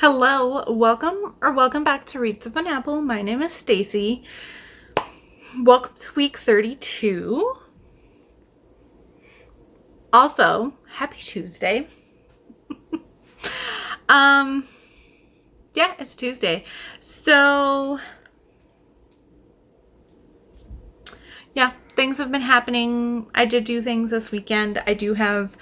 Hello, welcome back to Reads of an Apple. My name is Stacy. Welcome to week 32. Also, happy Tuesday. Yeah, it's Tuesday. So, yeah, things have been happening. I did do things this weekend. I do have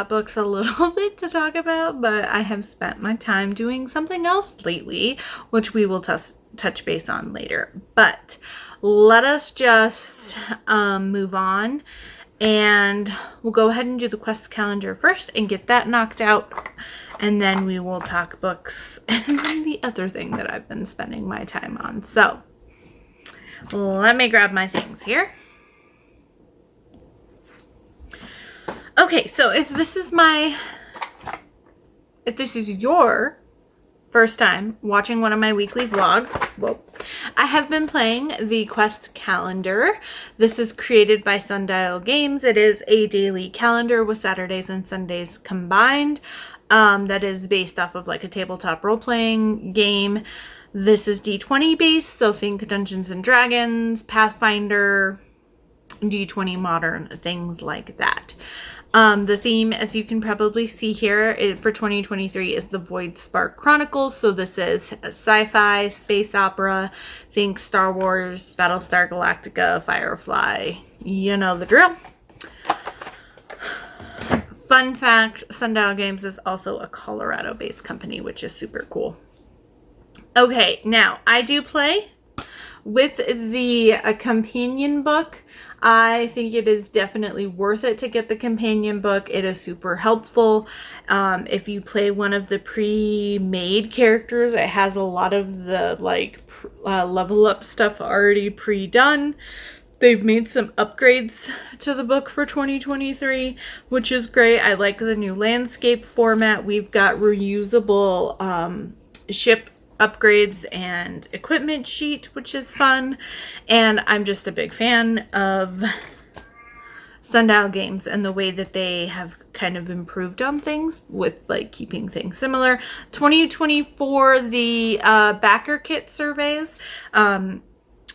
books a little bit to talk about, but I have spent my time doing something else lately, which we will touch base on later. But let us just move on, and we'll go ahead and do the quest calendar first and get that knocked out, and then we will talk books and then the other thing that I've been spending my time on. So let me grab my things here. Okay, so if this is your first time watching one of my weekly vlogs, I have been playing the quest calendar. This is created by Sundial Games. It is a daily calendar with Saturdays and Sundays combined. That is based off of like a tabletop role-playing game. This is D20 based, so think Dungeons and Dragons, Pathfinder, D20 Modern, things like that. The theme, as you can probably see here, for 2023 is the Void Spark Chronicles. So this is sci-fi, space opera, think Star Wars, Battlestar Galactica, Firefly, you know the drill. Fun fact, Sundial Games is also a Colorado-based company, which is super cool. Okay, now I do play with the companion book. I think it is definitely worth it to get the companion book. It is super helpful. If you play one of the pre-made characters, it has a lot of the level up stuff already pre-done. They've made some upgrades to the book for 2023, which is great. I like the new landscape format. We've got reusable ship upgrades and equipment sheet, which is fun, and I'm just a big fan of Sundial Games and the way that they have kind of improved on things with like keeping things similar. 2024, the backer kit surveys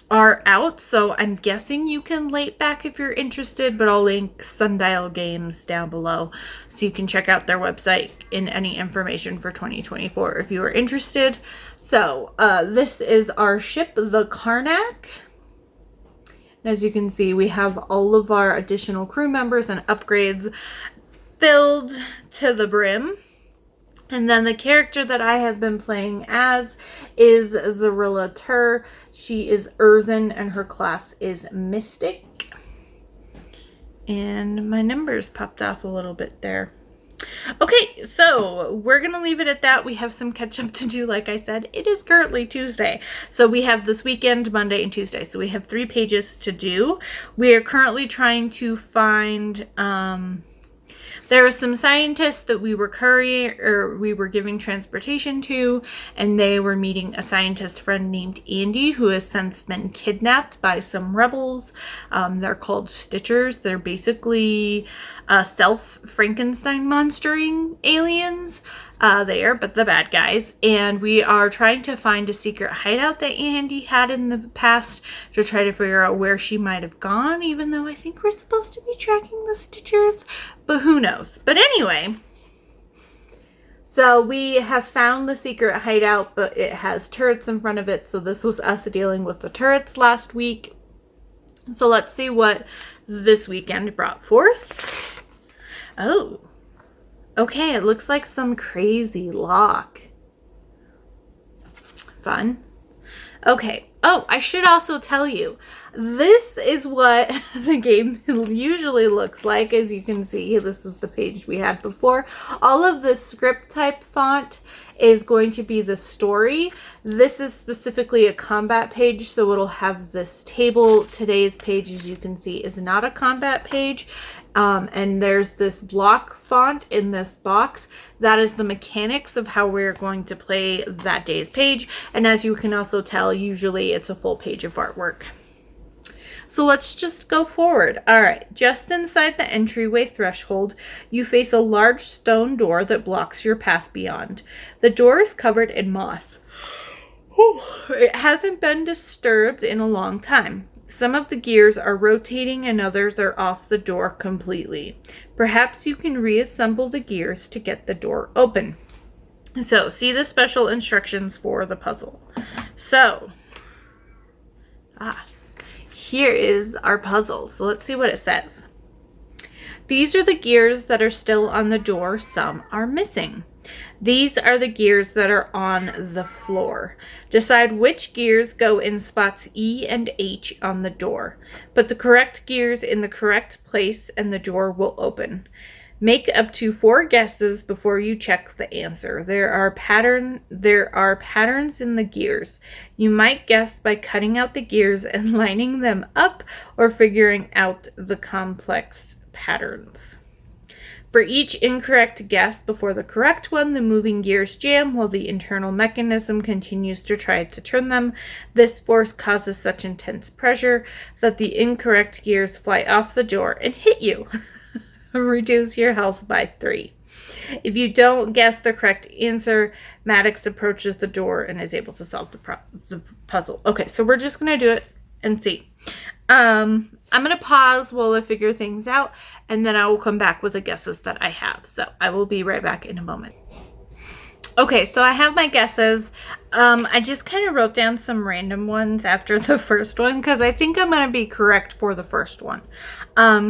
are out, so I'm guessing you can late back if you're interested, but I'll link Sundial Games down below so you can check out their website in any information for 2024 if you are interested. So this is our ship, the Karnak. As you can see, we have all of our additional crew members and upgrades filled to the brim. And then the character that I have been playing as is Zarilla Tur. She is Urzen and her class is Mystic. And my numbers popped off a little bit there. Okay, so we're going to leave it at that. We have some catch up to do, like I said. It is currently Tuesday. So we have this weekend, Monday and Tuesday. So we have 3 pages to do. We are currently trying to find... there are some scientists that we were giving transportation to, and they were meeting a scientist friend named Andy, who has since been kidnapped by some rebels. They're called Stitchers. They're basically self-Frankenstein monstering aliens. They are, but the bad guys. And we are trying to find a secret hideout that Andy had in the past to try to figure out where she might have gone, even though I think we're supposed to be tracking the Stitchers, but who knows. But anyway, so we have found the secret hideout, but it has turrets in front of it. So this was us dealing with the turrets last week. So let's see what this weekend brought forth. Oh. Okay, it looks like some crazy lock. Fun. Okay. Oh, I should also tell you, this is what the game usually looks like. As you can see, this is the page we had before. All of the script type font is going to be the story. This is specifically a combat page, so it'll have this table. Today's page, as you can see, is not a combat page. And there's this block font in this box. That is the mechanics of how we're going to play that day's page. And as you can also tell, usually it's a full page of artwork. So let's just go forward. All right, just inside the entryway threshold, you face a large stone door that blocks your path beyond. The door is covered in moss. It hasn't been disturbed in a long time. Some of the gears are rotating and others are off the door completely. Perhaps you can reassemble the gears to get the door open. So, see the special instructions for the puzzle. So, here is our puzzle. So let's see what it says. These are the gears that are still on the door. Some are missing. These are the gears that are on the floor. Decide which gears go in spots E and H on the door. Put the correct gears in the correct place and the door will open. Make up to 4 guesses before you check the answer. There are patterns in the gears. You might guess by cutting out the gears and lining them up or figuring out the complex patterns. For each incorrect guess before the correct one, the moving gears jam while the internal mechanism continues to try to turn them. This force causes such intense pressure that the incorrect gears fly off the door and hit you. Reduce your health by 3. If you don't guess the correct answer, Maddox approaches the door and is able to solve the puzzle. Okay, so we're just going to do it and see. I'm going to pause while I figure things out, and then I will come back with the guesses that I have. So I will be right back in a moment. Okay, so I have my guesses. I just kind of wrote down some random ones after the first one because I think I'm going to be correct for the first one.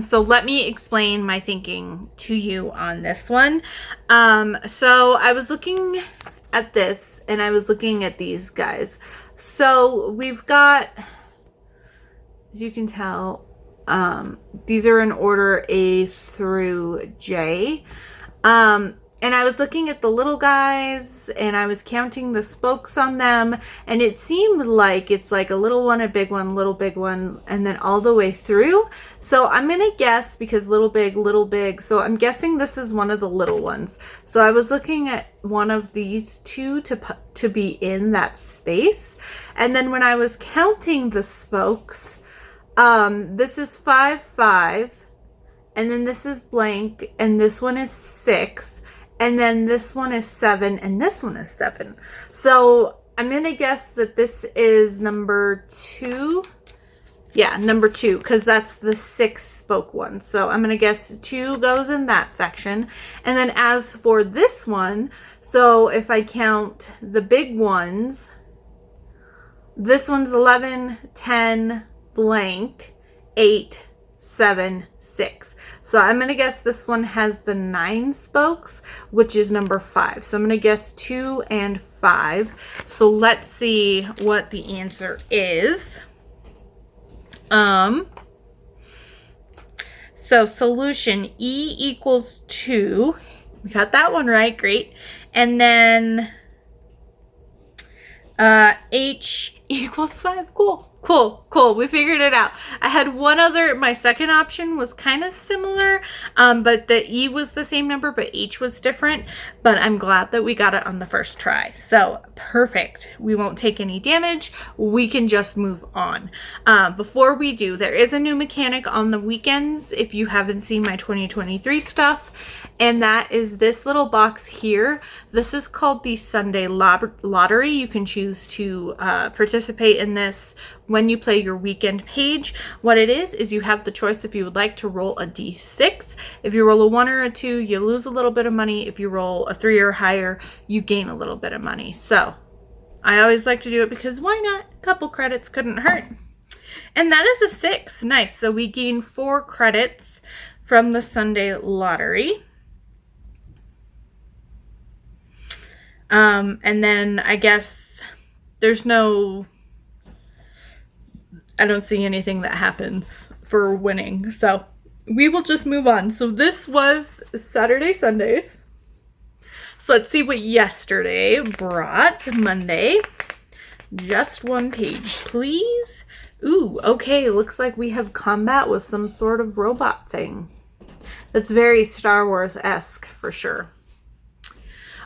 So let me explain my thinking to you on this one. So I was looking at this and I was looking at these guys. So we've got, as you can tell, these are in order A through J. And I was looking at the little guys and I was counting the spokes on them, and it seemed like it's like a little one, a big one, little big one, and then all the way through. So I'm going to guess, because little big, so I'm guessing this is one of the little ones. So I was looking at one of these two to be in that space. And then when I was counting the spokes, this is 5, 5, and then this is blank, and this one is 6. And then this one is 7, and this one is 7. So I'm going to guess that this is number 2. Yeah, number 2, because that's the 6 spoke one. So I'm going to guess 2 goes in that section. And then as for this one, so if I count the big ones, this one's 11, 10, blank, 8, 7, 6. So I'm going to guess this one has the 9 spokes, which is number 5. So I'm going to guess 2 and 5. So let's see what the answer is. So solution E equals 2. We got that one right. Great. And then H equals 5. Cool. We figured it out. I had one other, my second option was kind of similar, but the E was the same number, but H was different. But I'm glad that we got it on the first try. So perfect. We won't take any damage. We can just move on. Before we do, there is a new mechanic on the weekends if you haven't seen my 2023 stuff. And that is this little box here. This is called the Sunday Lottery. You can choose to participate in this when you play your weekend page. What it is you have the choice if you would like to roll a d6. If you roll a 1 or a 2, you lose a little bit of money. If you roll a 3 or higher, you gain a little bit of money. So I always like to do it because why not? A couple credits couldn't hurt. And that is a 6. Nice. So we gain 4 credits from the Sunday Lottery. And then I guess I don't see anything that happens for winning. So we will just move on. So this was Saturday, Sundays. So let's see what yesterday brought. Monday. Just one page, please. Ooh, okay. Looks like we have combat with some sort of robot thing. That's very Star Wars-esque for sure.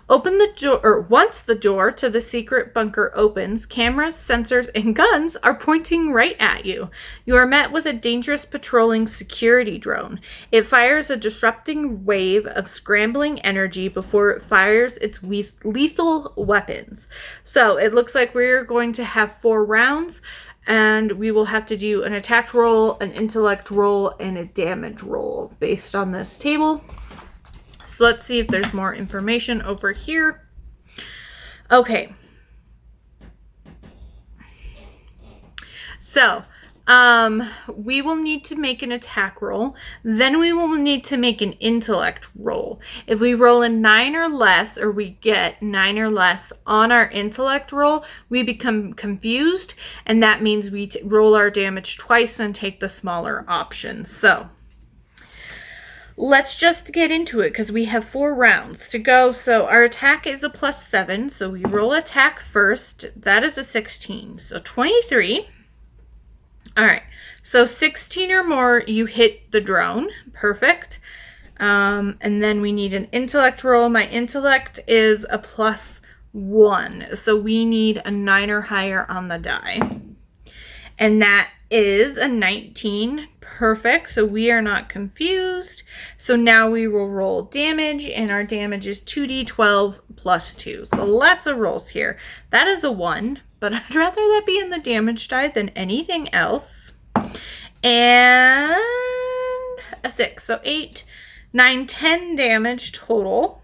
Open the door, or once the door to the secret bunker opens, cameras, sensors, and guns are pointing right at you. You are met with a dangerous patrolling security drone. It fires a disrupting wave of scrambling energy before it fires its lethal weapons. So it looks like we're going to have 4 rounds, and we will have to do an attack roll, an intellect roll, and a damage roll based on this table. So let's see if there's more information over here. Okay. So, we will need to make an attack roll. Then we will need to make an intellect roll. If we roll a 9 or less, or we get 9 or less on our intellect roll, we become confused. And that means we roll our damage twice and take the smaller option. So, let's just get into it because we have 4 rounds to go. So our attack is a +7. So we roll attack first. That is a 16. So 23. All right. So 16 or more, you hit the drone. Perfect. And then we need an intellect roll. My intellect is a +1. So we need a 9 or higher on the die. And that is a 19. Perfect. So we are not confused. So now we will roll damage, and our damage is 2d12 + 2. So lots of rolls here. That is a 1, but I'd rather that be in the damage die than anything else. And a 6. So 8, 9, 10 damage total.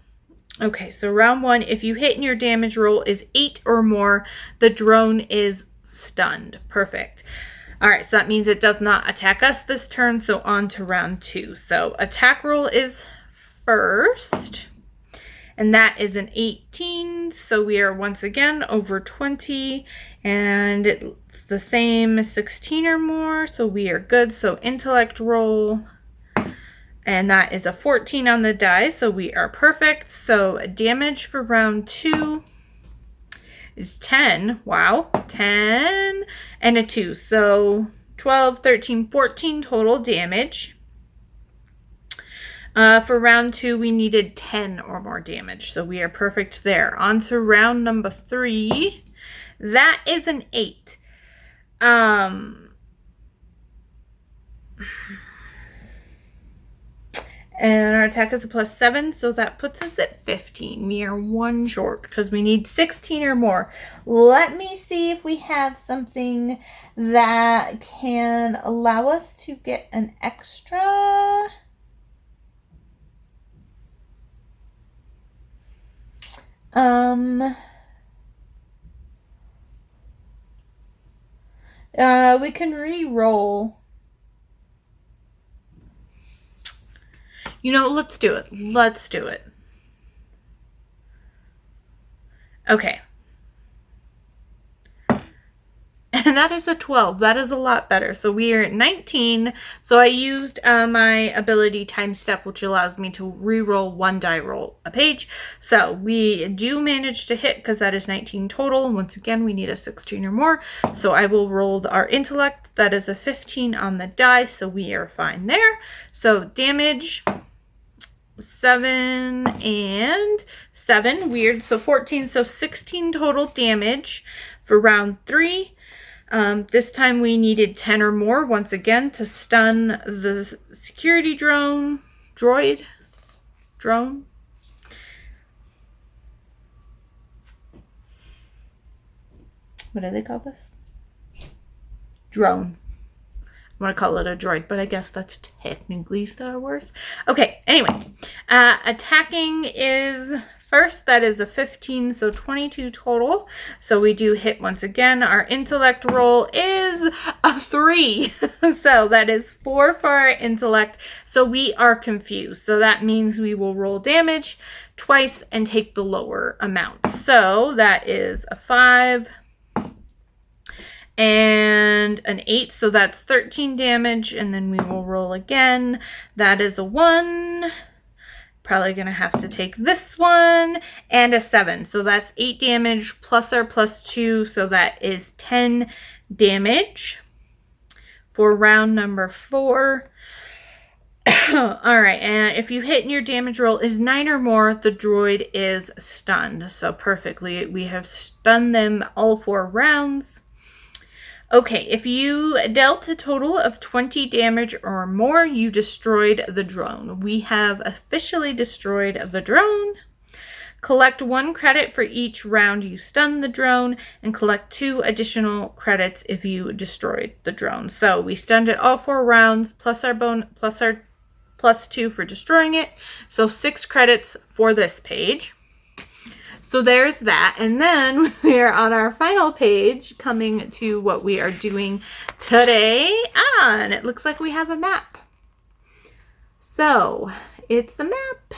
Okay, so round 1, if you hit and your damage roll is 8 or more, the drone is stunned. Perfect. All right, so that means it does not attack us this turn, so on to round 2. So attack roll is first, and that is an 18, so we are once again over 20, and it's the same as 16 or more, so we are good. So intellect roll, and that is a 14 on the die, so we are perfect. So damage for round 2 is 10. Wow, 10 and a 2. So 12, 13, 14 total damage. For round 2, we needed 10 or more damage. So we are perfect there. On to round number 3. That is an 8. And our attack is a +7, so that puts us at 15. We are 1 short because we need 16 or more. Let me see if we have something that can allow us to get an extra. We can re-roll. You know, let's do it. Let's do it. Okay. And that is a 12. That is a lot better. So we are at 19. So I used my ability time step, which allows me to re-roll 1 die roll a page. So we do manage to hit because that is 19 total. Once again, we need a 16 or more. So I will roll our intellect. That is a 15 on the die. So we are fine there. So damage 7 and 7. Weird. So 14. So 16 total damage for round 3. This time we needed 10 or more once again to stun the security drone. What do they call this? Drone. I want to call it a droid, but I guess that's technically Star Wars. Okay, anyway. Attacking is first. That is a 15, so 22 total. So we do hit once again. Our intellect roll is a 3. So that is 4 for our intellect. So we are confused. So that means we will roll damage twice and take the lower amount. So that is a 5. And an 8, so that's 13 damage, and then we will roll again. That is a 1. Probably going to have to take this one, and a 7. So that's 8 damage plus our +2, so that is 10 damage. For round number 4, All right, and if you hit and your damage roll is 9 or more, the droid is stunned. So perfectly, we have stunned them all 4 rounds. Okay, if you dealt a total of 20 damage or more, you destroyed the drone. We have officially destroyed the drone. Collect 1 credit for each round you stun the drone, and collect 2 additional credits if you destroyed the drone. So we stunned it all 4 rounds, plus our plus 2 for destroying it. So 6 credits for this page. So there's that. And then we're on our final page, coming to what we are doing today. And it looks like we have a map. So it's the map.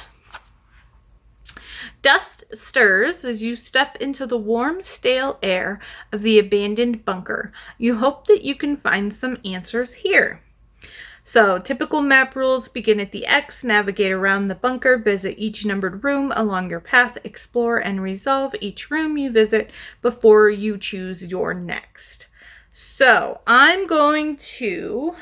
Dust stirs as you step into the warm, stale air of the abandoned bunker. You hope that you can find some answers here. So, typical map rules: begin at the X, navigate around the bunker, visit each numbered room along your path, explore and resolve each room you visit before you choose your next. So, I'm going to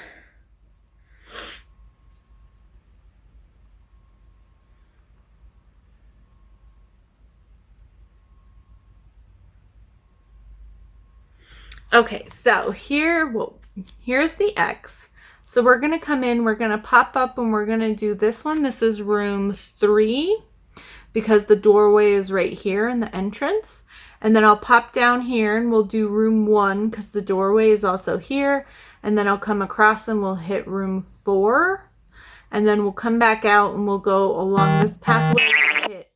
okay, so here's the X. So we're going to come in, we're going to pop up, and we're going to do this one. This is room 3 because the doorway is right here in the entrance. And then I'll pop down here and we'll do room 1 because the doorway is also here. And then I'll come across and we'll hit room 4. And then we'll come back out and we'll go along this pathway and hit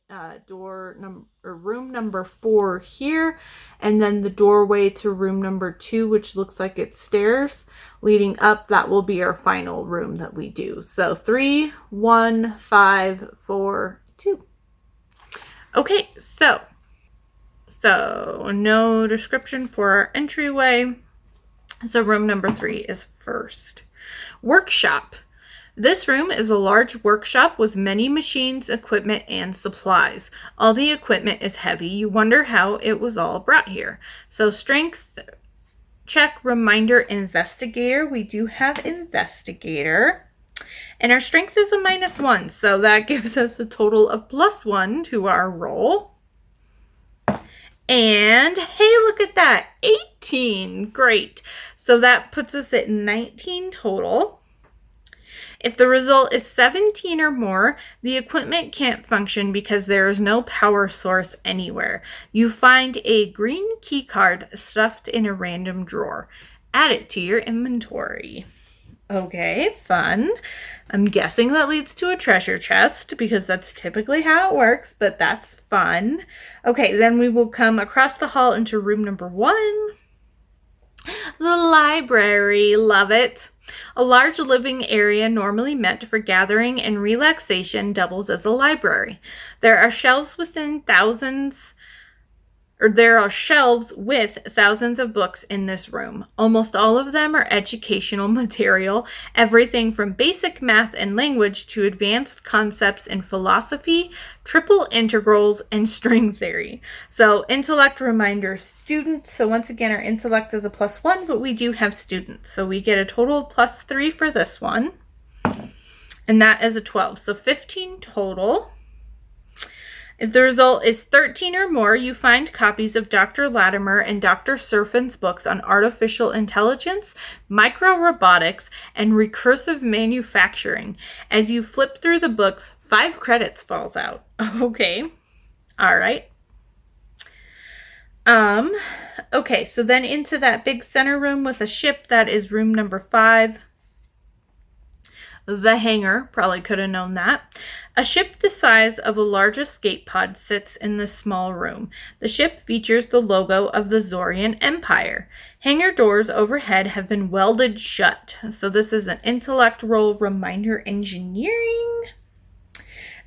room number 4 here, and then the doorway to room number 2, which looks like it's stairs leading up. That will be our final room that we do. So 3, 1, 5, 4, 2. Okay, so no description for our entryway. So room number 3 is first. Workshop. This room is a large workshop with many machines, equipment, and supplies. All the equipment is heavy. You wonder how it was all brought here. So strength check, reminder, investigator. We do have investigator. And our strength is a -1, so that gives us a total of +1 to our roll. And hey, look at that, 18. Great. So that puts us at 19 total. If the result is 17 or more, the equipment can't function because there is no power source anywhere. You find a green key card stuffed in a random drawer. Add it to your inventory. Okay, fun. I'm guessing that leads to a treasure chest because that's typically how it works, but that's fun. Okay, then we will come across the hall into room number 1. The library, love it. A large living area normally meant for gathering and relaxation doubles as a library. There are shelves with thousands of books in this room. Almost all of them are educational material, everything from basic math and language to advanced concepts in philosophy, triple integrals, and string theory. So intellect, reminder, student. So once again, our intellect is a +1, but we do have students. So we get a total of +3 for this one. And that is a 12. So 15 total. If the result is 13 or more, you find copies of Dr. Latimer and Dr. Surfin's books on artificial intelligence, micro-robotics, and recursive manufacturing. As you flip through the books, 5 credits falls out. Okay. All right. Okay, so then into that big center room with a ship, that is room number 5. The hangar, probably could have known that. A ship the size of a large escape pod sits in this small room. The ship features the logo of the Zorian Empire. Hangar doors overhead have been welded shut. So this is an intellect roll, reminder, engineering.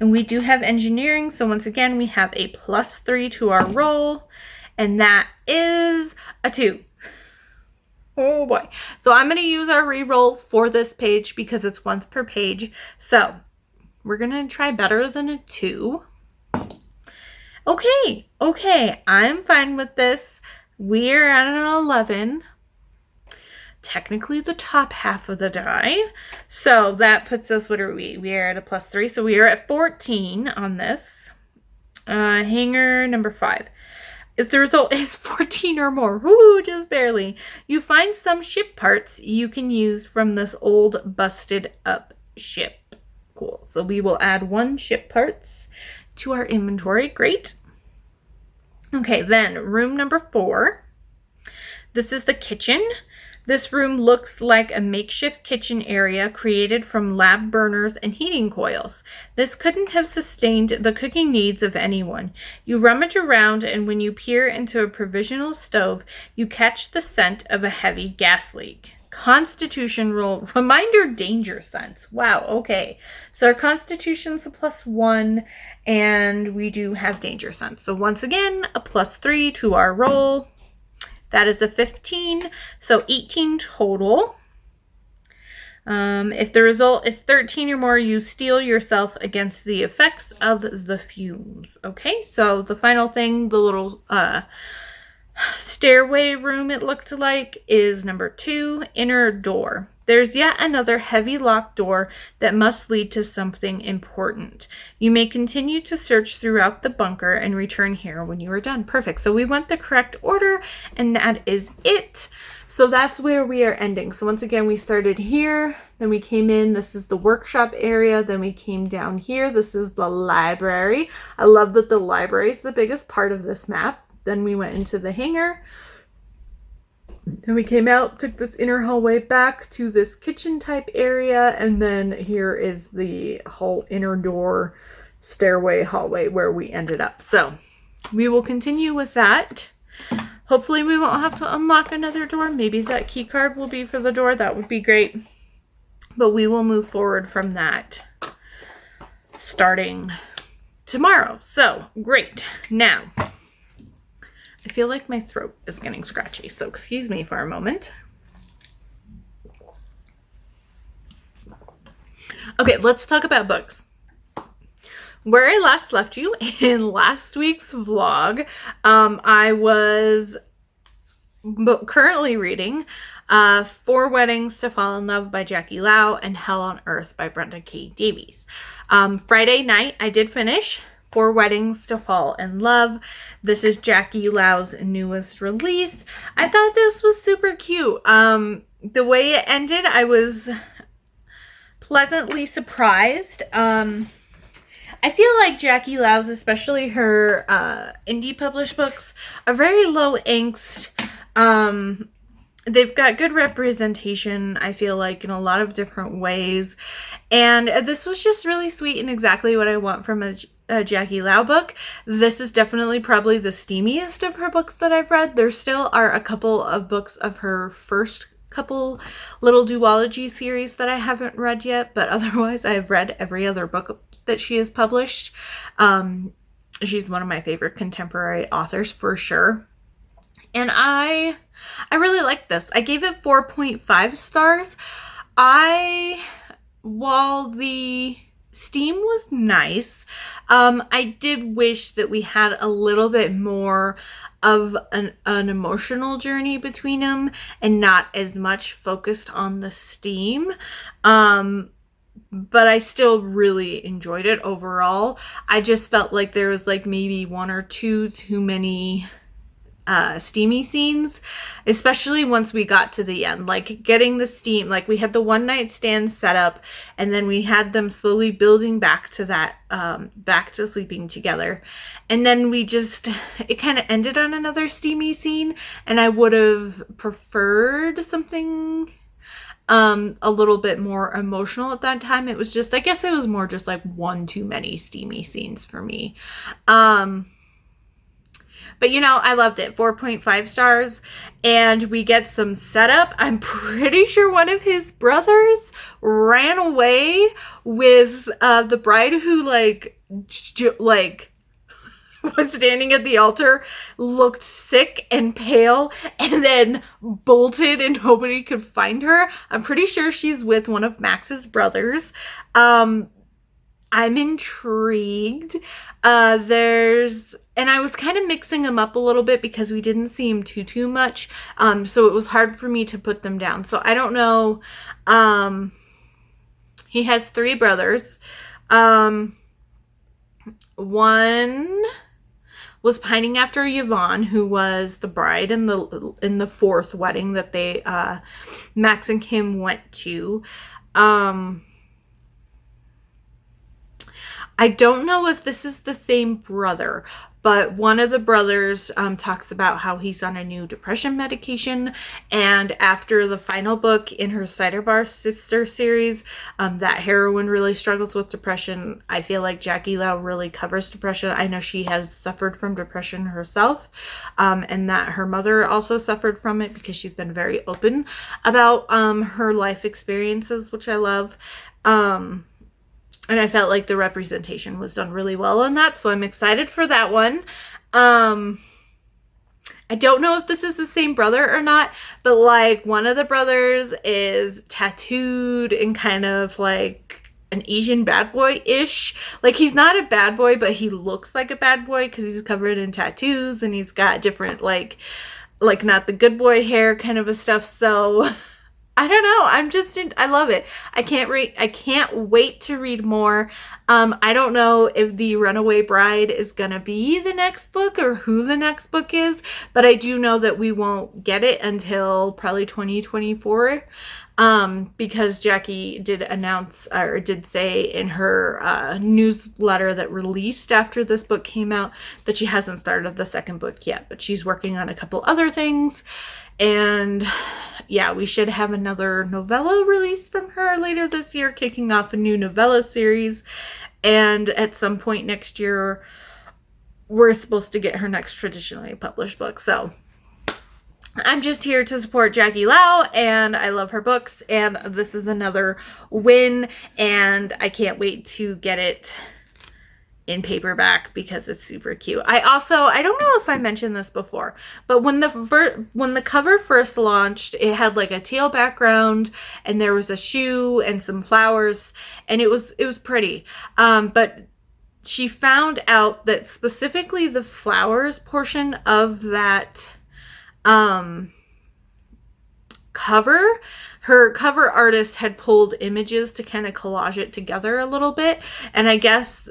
And we do have engineering. So once again, we have a +3 to our roll. And that is a 2. Oh boy. So I'm going to use our reroll for this page because it's once per page. So we're going to try better than a 2. Okay. I'm fine with this. We're at an 11. technically the top half of the die. So that puts us, what are we? We are at a +3. So we are at 14 on this. Hanger number 5. If the result is 14 or more, whoo, just barely, you find some ship parts you can use from this old busted up ship. Cool. So we will add 1 ship parts to our inventory. Great. Okay, then room number 4. This is the kitchen. This room looks like a makeshift kitchen area created from lab burners and heating coils. This couldn't have sustained the cooking needs of anyone. You rummage around, and when you peer into a provisional stove, you catch the scent of a heavy gas leak. Constitution roll, reminder danger sense. Wow, okay. So our Constitution's a +1, and we do have danger sense. So once again, a +3 to our roll. That is a 15, so 18 total. If the result is 13 or more, you steel yourself against the effects of the fumes. Okay, so the final thing, the little stairway room, it looked like, is number 2, inner door. There's yet another heavy locked door that must lead to something important. You may continue to search throughout the bunker and return here when you are done. Perfect. So we went the correct order, and that is it. So that's where we are ending. So once again, we started here, then we came in. This is the workshop area. Then we came down here. This is the library. I love that the library is the biggest part of this map. Then we went into the hangar. Then we came out, took this inner hallway back to this kitchen type area, and then here is the whole inner door stairway hallway where we ended up. So we will continue with that. Hopefully we won't have to unlock another door. Maybe that key card will be for the door. That would be great. But we will move forward from that starting tomorrow. So great. Now, I feel like my throat is getting scratchy, so excuse me for a moment. Okay, let's talk about books. Where I last left you in last week's vlog, I was currently reading 4 Weddings to Fall in Love by Jackie Lau and Hell on Earth by Brenda K. Davies. Friday night, I did finish 4 Weddings to Fall in Love. This is Jackie Lau's newest release. I thought this was super cute. The way it ended, I was pleasantly surprised. I feel like Jackie Lau's, especially her indie published books, are very low angst. They've got good representation, I feel like, in a lot of different ways. And this was just really sweet and exactly what I want from a Jackie Lau book. This is definitely probably the steamiest of her books that I've read. There still are a couple of books of her first couple little duology series that I haven't read yet, but otherwise I've read every other book that she has published. She's one of my favorite contemporary authors for sure. And I really like this. I gave it 4.5 stars. While the steam was nice, I did wish that we had a little bit more of an emotional journey between them and not as much focused on the steam. But I still really enjoyed it overall. I just felt like there was like maybe 1 or 2 too many steamy scenes, especially once we got to the end, like getting the steam, like we had the one night stand set up and then we had them slowly building back to that, back to sleeping together. And then it kind of ended on another steamy scene, and I would have preferred something a little bit more emotional at that time. It was just, I guess it was more just like 1 too many steamy scenes for me. But, I loved it. 4.5 stars. And we get some setup. I'm pretty sure one of his brothers ran away with the bride who, was standing at the altar, looked sick and pale, and then bolted and nobody could find her. I'm pretty sure she's with one of Max's brothers. I'm intrigued. There's and I was kind of mixing them up a little bit because we didn't see him too much. So it was hard for me to put them down. So I don't know. He has 3 brothers. One was pining after Yvonne, who was the bride in the 4th wedding that they Max and Kim went to. I don't know if this is the same brother, but one of the brothers talks about how he's on a new depression medication, and after the final book in her Cider Bar Sister series, that heroine really struggles with depression. I feel like Jackie Lau really covers depression. I know she has suffered from depression herself, and that her mother also suffered from it because she's been very open about her life experiences, which I love. And I felt like the representation was done really well on that, so I'm excited for that one. I don't know if this is the same brother or not, but like one of the brothers is tattooed and kind of like an Asian bad boy-ish. Like he's not a bad boy, but he looks like a bad boy because he's covered in tattoos and he's got different like not the good boy hair kind of a stuff. So I don't know. I love it. I can't wait to read more. I don't know if the Runaway Bride is going to be the next book or who the next book is, but I do know that we won't get it until probably 2024. Because Jackie did announce or did say in her newsletter that released after this book came out that she hasn't started the 2nd book yet, but she's working on a couple other things. And yeah, we should have another novella released from her later this year, kicking off a new novella series. And at some point next year, we're supposed to get her next traditionally published book. So I'm just here to support Jackie Lau, and I love her books. And this is another win, and I can't wait to get it in paperback because it's super cute. I don't know if I mentioned this before, but when the cover first launched, it had like a teal background and there was a shoe and some flowers, and it was pretty. But she found out that specifically the flowers portion of that cover, her cover artist had pulled images to kind of collage it together a little bit, and I guess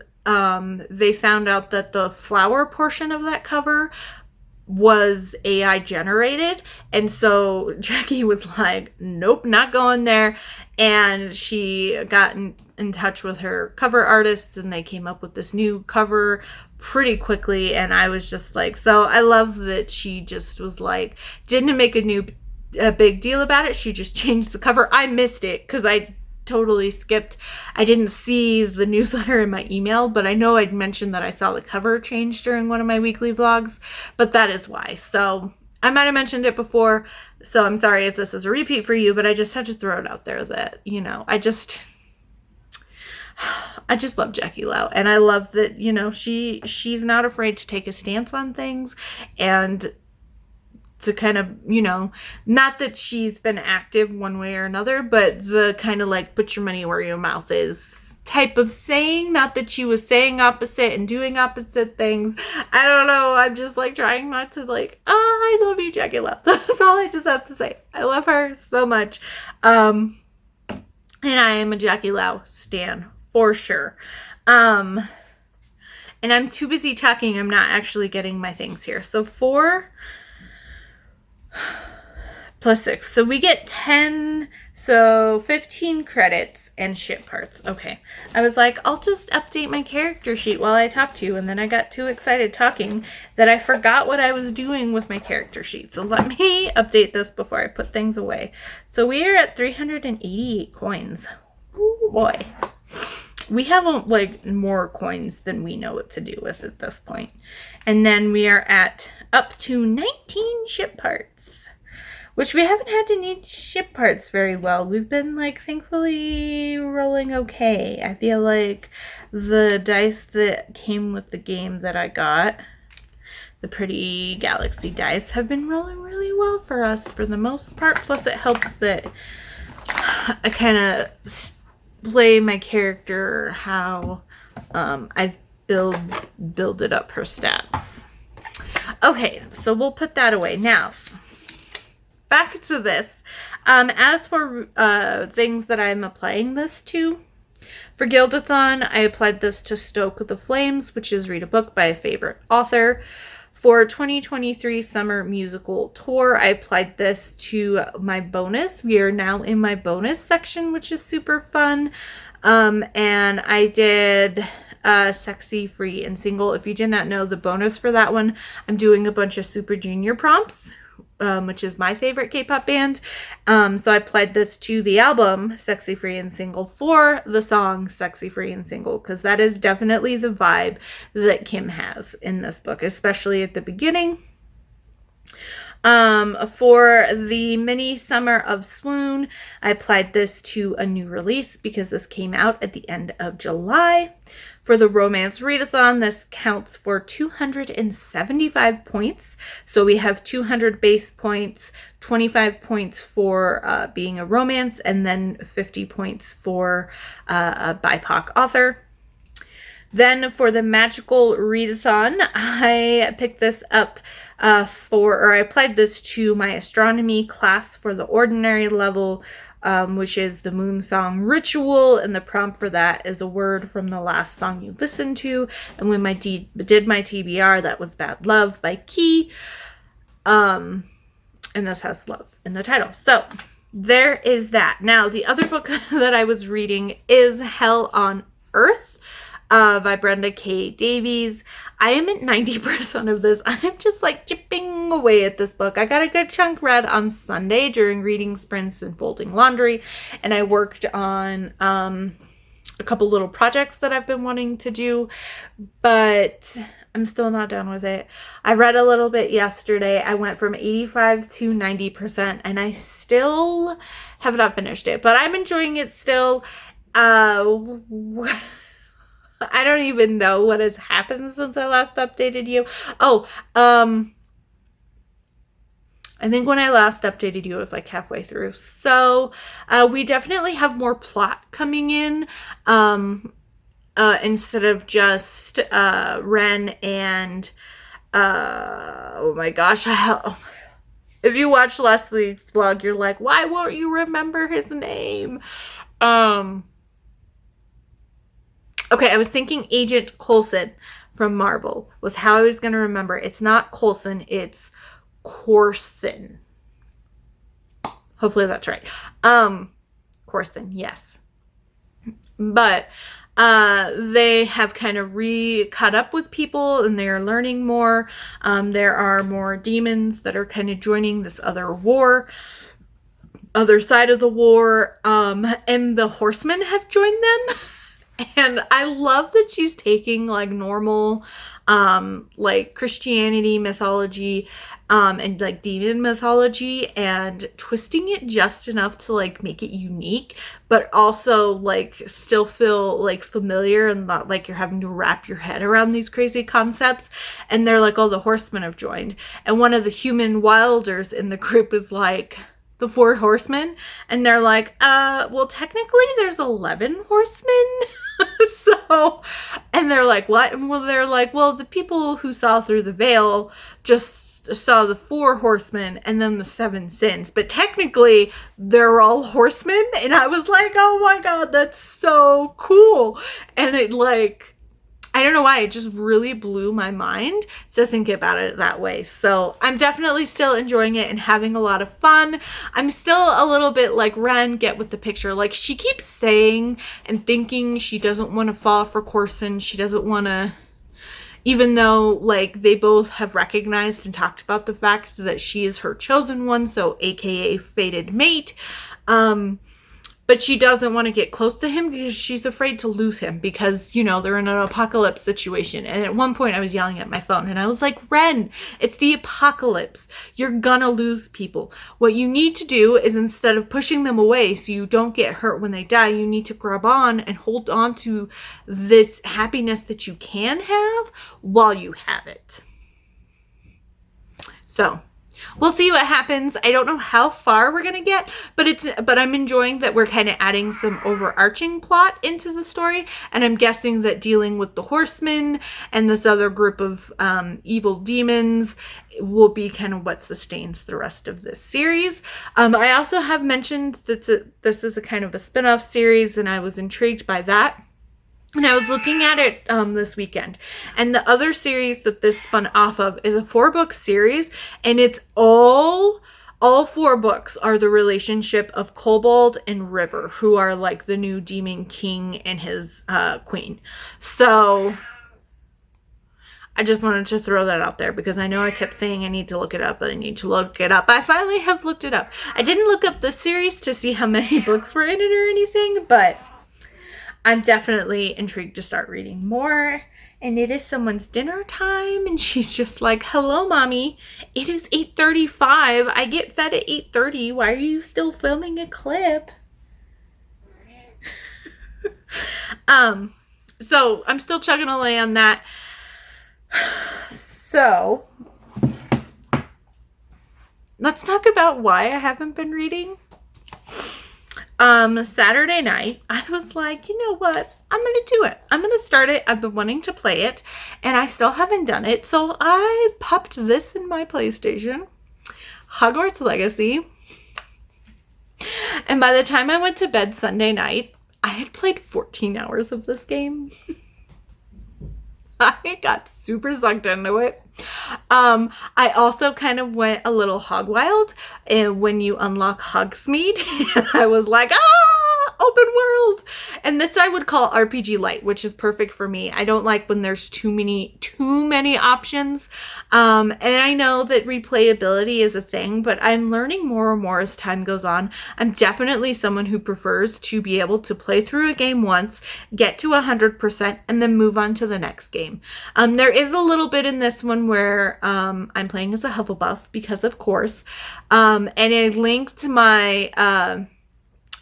they found out that the flower portion of that cover was AI generated. And so Jackie was like, nope, not going there. And she got in touch with her cover artists, and they came up with this new cover pretty quickly. And I was just like, so I love that she just was like, didn't make a big deal about it. She just changed the cover. I missed it because I totally skipped. I didn't see the newsletter in my email, but I know I'd mentioned that I saw the cover change during one of my weekly vlogs, but that is why. So I might have mentioned it before, so I'm sorry if this is a repeat for you, but I just had to throw it out there that, you know, I just love Jackie Lau, and I love that, you know, she's not afraid to take a stance on things, and to kind of, you know, not that she's been active one way or another, but the kind of like put your money where your mouth is type of saying. Not that she was saying opposite and doing opposite things. I don't know. I'm just like trying not to like, I love you, Jackie Lau. That's all I just have to say. I love her so much. And I am a Jackie Lau stan for sure. And I'm too busy talking. I'm not actually getting my things here. So 4 plus 6. So we get 10, so 15 credits and ship parts. Okay. I was like, I'll just update my character sheet while I talk to you. And then I got too excited talking that I forgot what I was doing with my character sheet. So let me update this before I put things away. So we are at 388 coins. Oh boy. We have like more coins than we know what to do with at this point. And then we are at up to 19 ship parts, which we haven't had to need ship parts very well. We've been like thankfully rolling okay. I feel like the dice that came with the game that I got, the Pretty Galaxy dice, have been rolling really well for us for the most part. Plus it helps that I kind of play my character how I've builded up her stats. Okay, so we'll put that away. Now, back to this. As for things that I'm applying this to, for Guildathon, I applied this to Stoke the Flames, which is read a book by a favorite author. For 2023 Summer Musical Tour, I applied this to my bonus. We are now in my bonus section, which is super fun. And I did Sexy, Free, and Single. If you did not know, the bonus for that one, I'm doing a bunch of Super Junior prompts, which is my favorite K-pop band. So I applied this to the album Sexy, Free, and Single for the song Sexy, Free, and Single, because that is definitely the vibe that Kim has in this book, especially at the beginning. For the mini Summer of Swoon, I applied this to a new release because this came out at the end of July. For the Romance Readathon, this counts for 275 points. So we have 200 base points, 25 points for being a romance, and then 50 points for a BIPOC author. Then for the Magical Readathon, I picked this up I applied this to my astronomy class for the ordinary level, which is the Moon Song Ritual, and the prompt for that is a word from the last song you listened to. And when I did my TBR, that was Bad Love by Key. And this has love in the title. So there is that. Now, the other book that I was reading is Hell on Earth by Brenda K. Davies. I am at 90% of this. I'm just like chipping away at this book. I got a good chunk read on Sunday during reading sprints and folding laundry. And I worked on a couple little projects that I've been wanting to do, but I'm still not done with it. I read a little bit yesterday. I went from 85 to 90%, and I still have not finished it, but I'm enjoying it still. I don't even know what has happened since I last updated you. I think when I last updated you, it was like halfway through. So we definitely have more plot coming in instead of just Ren and oh my gosh. If you watch last week's vlog, you're like, why won't you remember his name? Okay, I was thinking Agent Coulson from Marvel was how I was going to remember. It's not Coulson, it's Corson. Hopefully that's right. Corson, yes. But they have kind of caught up with people, and they're learning more. There are more demons that are kind of joining this other side of the war. And the Horsemen have joined them. And I love that she's taking like normal, like Christianity mythology, and like demon mythology and twisting it just enough to like make it unique, but also like still feel like familiar and not like you're having to wrap your head around these crazy concepts. And they're like, oh, the Horsemen have joined. And one of the human wilders in the group is like, the 4 horsemen, and they're like, well, technically there's 11 horsemen. So, and they're like, what? And well, they're like, well, the people who saw through the veil just saw the 4 horsemen and then the 7 sins, but technically they're all horsemen. And I was like, oh my God, that's so cool. And it like, I don't know why, it just really blew my mind to think about it that way. So I'm definitely still enjoying it and having a lot of fun. I'm still a little bit like Ren, get with the picture. Like she keeps saying and thinking she doesn't want to fall for Corson. She doesn't want to, even though like they both have recognized and talked about the fact that she is her chosen one. So AKA fated mate. But she doesn't want to get close to him because she's afraid to lose him because, you know, they're in an apocalypse situation. And at one point I was yelling at my phone and I was like, Ren, it's the apocalypse. You're gonna lose people. What you need to do is instead of pushing them away so you don't get hurt when they die, you need to grab on and hold on to this happiness that you can have while you have it. So we'll see what happens. I don't know how far we're going to get, but I'm enjoying that we're kind of adding some overarching plot into the story. And I'm guessing that dealing with the horsemen and this other group of evil demons will be kind of what sustains the rest of this series. I also have mentioned that this is a kind of a spin-off series, and I was intrigued by that. And I was looking at it this weekend. And the other series that this spun off of is a 4-book series. And it's all 4 books are the relationship of Kobold and River, who are like the new demon king and his queen. So I just wanted to throw that out there because I know I kept saying I need to look it up, but I need to look it up. I finally have looked it up. I didn't look up the series to see how many books were in it or anything, but I'm definitely intrigued to start reading more. And it is someone's dinner time, and she's just like, hello, mommy. It is 8:35. I get fed at 8:30. Why are you still filming a clip? So I'm still chugging away on that. So let's talk about why I haven't been reading. Saturday night, I was like, you know what? I'm going to do it. I'm going to start it. I've been wanting to play it, and I still haven't done it. So I popped this in my PlayStation, Hogwarts Legacy. And by the time I went to bed Sunday night, I had played 14 hours of this game. I got super sucked into it. I also kind of went a little hog wild when you unlock Hogsmeade. And I was like, open world. And this I would call RPG light, which is perfect for me. I don't like when there's too many options. And I know that replayability is a thing, but I'm learning more and more as time goes on. I'm definitely someone who prefers to be able to play through a game once, get to 100%, and then move on to the next game. There is a little bit in this one where I'm playing as a Hufflepuff because, of course, and I linked my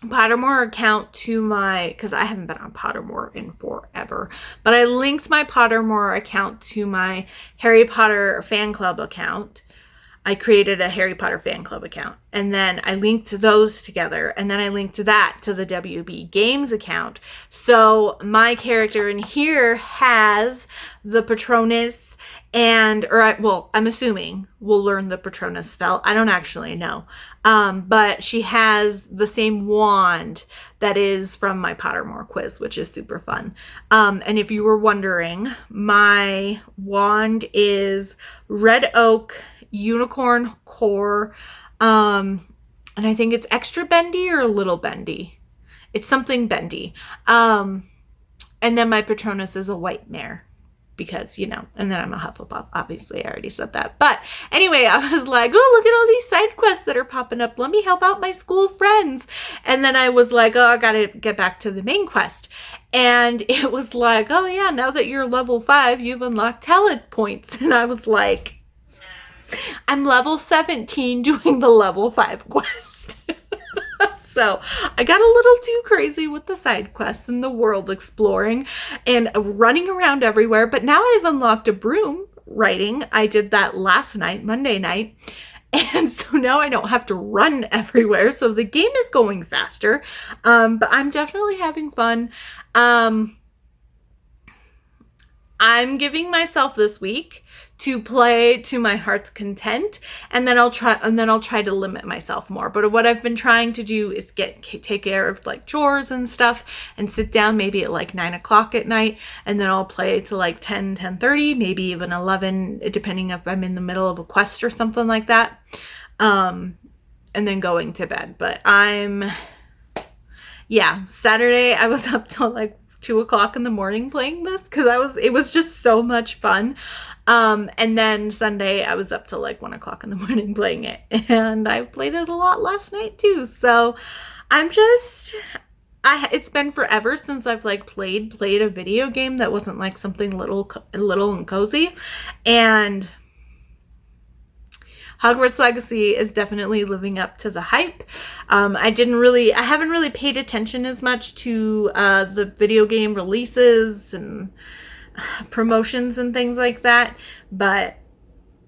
Pottermore account to because I haven't been on Pottermore in forever, but I linked my Pottermore account to my Harry Potter fan club account. I created a Harry Potter fan club account, and then I linked those together, and then I linked that to the WB Games account. So my character in here has the Patronus I'm assuming we'll learn the Patronus spell. I don't actually know. But she has the same wand that is from my Pottermore quiz, which is super fun. And if you were wondering, my wand is red oak, unicorn core, and I think it's extra bendy or a little bendy. It's something bendy. And then my Patronus is a white mare. Because, and then I'm a Hufflepuff. Obviously, I already said that. But anyway, I was like, oh, look at all these side quests that are popping up. Let me help out my school friends. And then I was like, oh, I got to get back to the main quest. And it was like, oh, yeah, now that you're level 5, you've unlocked talent points. And I was like, I'm level 17 doing the level 5 quest. So I got a little too crazy with the side quests and the world exploring and running around everywhere. But now I've unlocked a broom riding. I did that last night, Monday night. And so now I don't have to run everywhere. So the game is going faster. But I'm definitely having fun. I'm giving myself this week to play to my heart's content, and then I'll try to limit myself more. But what I've been trying to do is take care of like chores and stuff and sit down maybe at like 9 o'clock at night, and then I'll play to like 10:30, maybe even 11, depending if I'm in the middle of a quest or something like that. And then going to bed. But Saturday I was up till like 2 o'clock in the morning playing this because it was just so much fun. And then Sunday I was up till like 1 o'clock in the morning playing it, and I played it a lot last night too. So it's been forever since I've like played a video game that wasn't like something little and cozy. And Hogwarts Legacy is definitely living up to the hype. I haven't really paid attention as much to the video game releases and promotions and things like that, but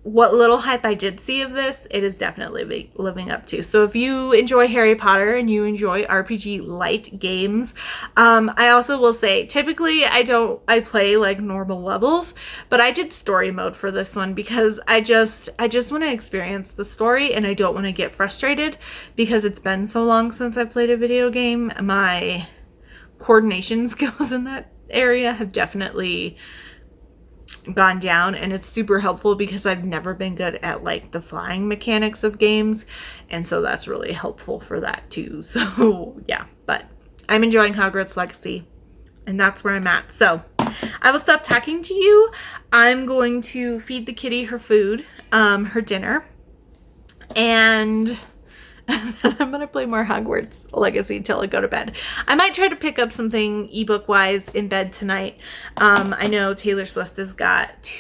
what little hype I did see of this, it is definitely living up to. So if you enjoy Harry Potter and you enjoy RPG light games, I also will say, typically I play like normal levels, but I did story mode for this one because I just want to experience the story and I don't want to get frustrated because it's been so long since I've played a video game. My coordination skills in that area have definitely gone down, and it's super helpful because I've never been good at like the flying mechanics of games, and so that's really helpful for that too. So yeah, but I'm enjoying Hogwarts Legacy, and that's where I'm at. So I will stop talking to you. I'm going to feed the kitty her food, her dinner, and then I'm going to play more Hogwarts Legacy till I go to bed. I might try to pick up something ebook wise in bed tonight. I know Taylor Swift has got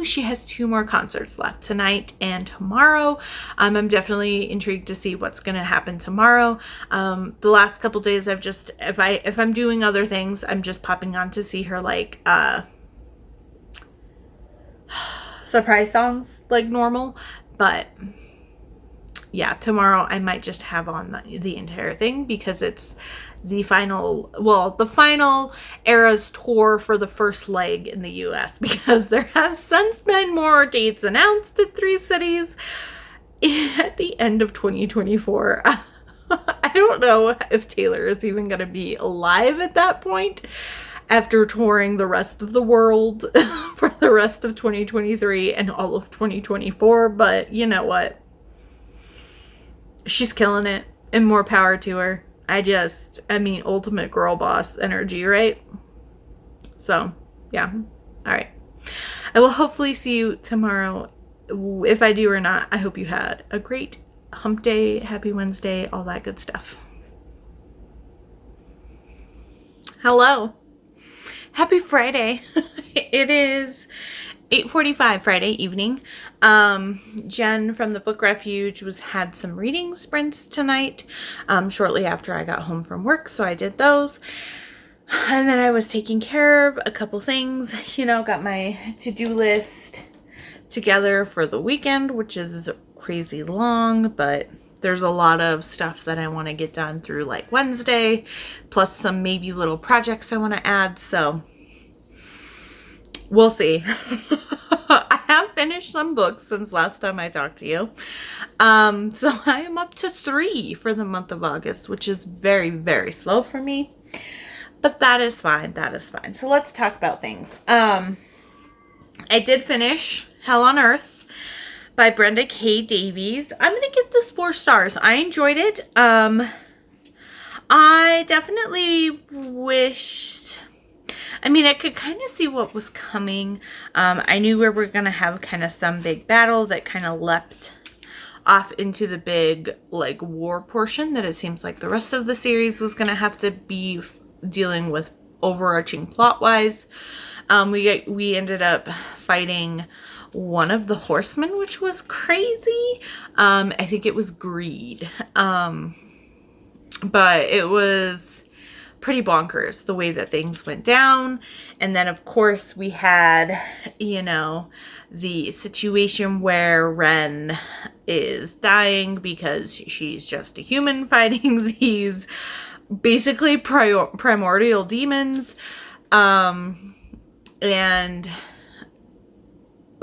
she has 2 more concerts left tonight and tomorrow. I'm definitely intrigued to see what's going to happen tomorrow. The last couple days I've just, if I'm doing other things, I'm just popping on to see her like, surprise songs like normal, but yeah, tomorrow I might just have on the entire thing because it's the final Eras tour for the first leg in the US, because there has since been more dates announced at 3 cities at the end of 2024. I don't know if Taylor is even going to be alive at that point after touring the rest of the world for the rest of 2023 and all of 2024, but you know what? She's killing it, and more power to her. Ultimate girl boss energy, right? So, yeah. All right. I will hopefully see you tomorrow. If I do or not, I hope you had a great hump day, happy Wednesday, all that good stuff. Hello. Happy Friday. It is 8:45 Friday evening. Jen from the Book Refuge had some reading sprints tonight, shortly after I got home from work, so I did those. And then I was taking care of a couple things, got my to-do list together for the weekend, which is crazy long, but there's a lot of stuff that I want to get done through like Wednesday, plus some maybe little projects I want to add, so we'll see. I have finished some books since last time I talked to you. So I am up to 3 for the month of August, which is very, very slow for me. But that is fine. That is fine. So let's talk about things. I did finish Hell on Earth by Brenda K. Davies. I'm going to give this 4 stars. I enjoyed it. I definitely wished... I could kind of see what was coming. I knew we were going to have kind of some big battle that kind of leapt off into the big, like, war portion that it seems like the rest of the series was going to have to be dealing with overarching plot-wise. We ended up fighting one of the horsemen, which was crazy. I think it was Greed. But it was pretty bonkers the way that things went down. And then of course we had, the situation where Ren is dying because she's just a human fighting these basically primordial demons. And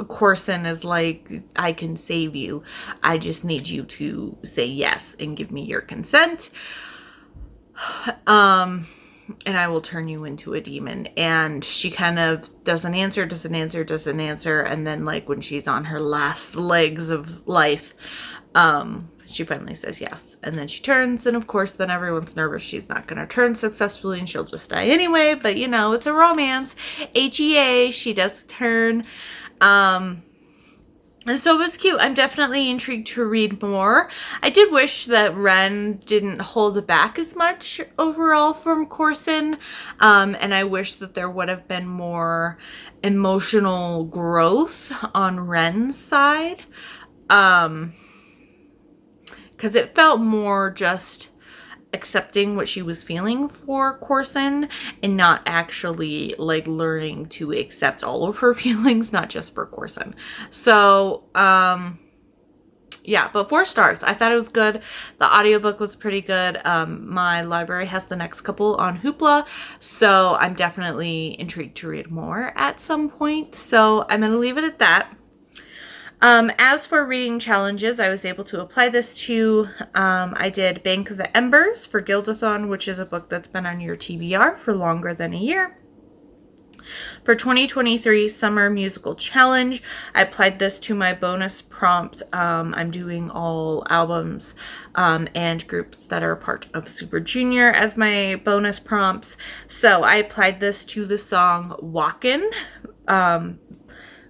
Corson is like, I can save you. I just need you to say yes and give me your consent. And I will turn you into a demon. And she kind of doesn't answer. And then like when she's on her last legs of life, she finally says yes. And then she turns, and of course then everyone's nervous she's not going to turn successfully and she'll just die anyway. But it's a romance. HEA, she does turn. And so it was cute. I'm definitely intrigued to read more. I did wish that Ren didn't hold it back as much overall from Corson. And I wish that there would have been more emotional growth on Ren's side. Because it felt more just accepting what she was feeling for Corson and not actually like learning to accept all of her feelings, not just for Corson. So, yeah, but 4 stars. I thought it was good. The audiobook was pretty good. My library has the next couple on Hoopla, so I'm definitely intrigued to read more at some point. So I'm going to leave it at that. As for reading challenges, I was able to apply this to, I did Bank of the Embers for Guildathon, which is a book that's been on your TBR for longer than a year. For 2023 Summer Musical Challenge, I applied this to my bonus prompt. I'm doing all albums and groups that are part of Super Junior as my bonus prompts. So I applied this to the song Walkin',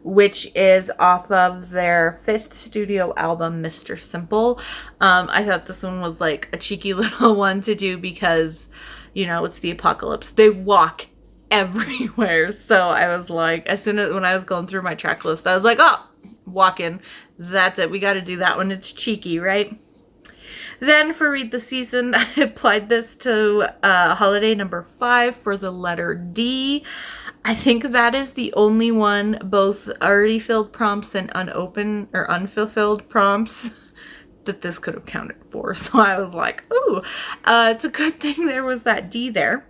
which is off of their 5th studio album, Mr. Simple. I thought this one was like a cheeky little one to do because, you know, it's the apocalypse. They walk everywhere. So I was like, as soon as when I was going through my track list, I was like, oh, walking. That's it. We got to do that one. It's cheeky, right? Then for Read the Season, I applied this to holiday number 5 for the letter D. I think that is the only one, both already filled prompts and unopened or unfulfilled prompts, that this could have counted for. So I was like, ooh, it's a good thing there was that D there.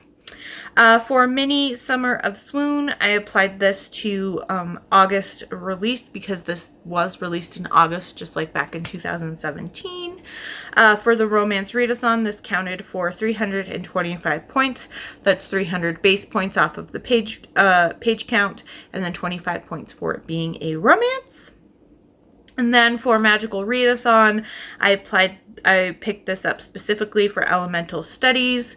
For Mini Summer of Swoon, I applied this to August release because this was released in August, just like back in 2017. For the Romance Readathon, this counted for 325 points. That's 300 base points off of the page count, and then 25 points for it being a romance. And then for Magical Readathon, I picked this up specifically for Elemental Studies.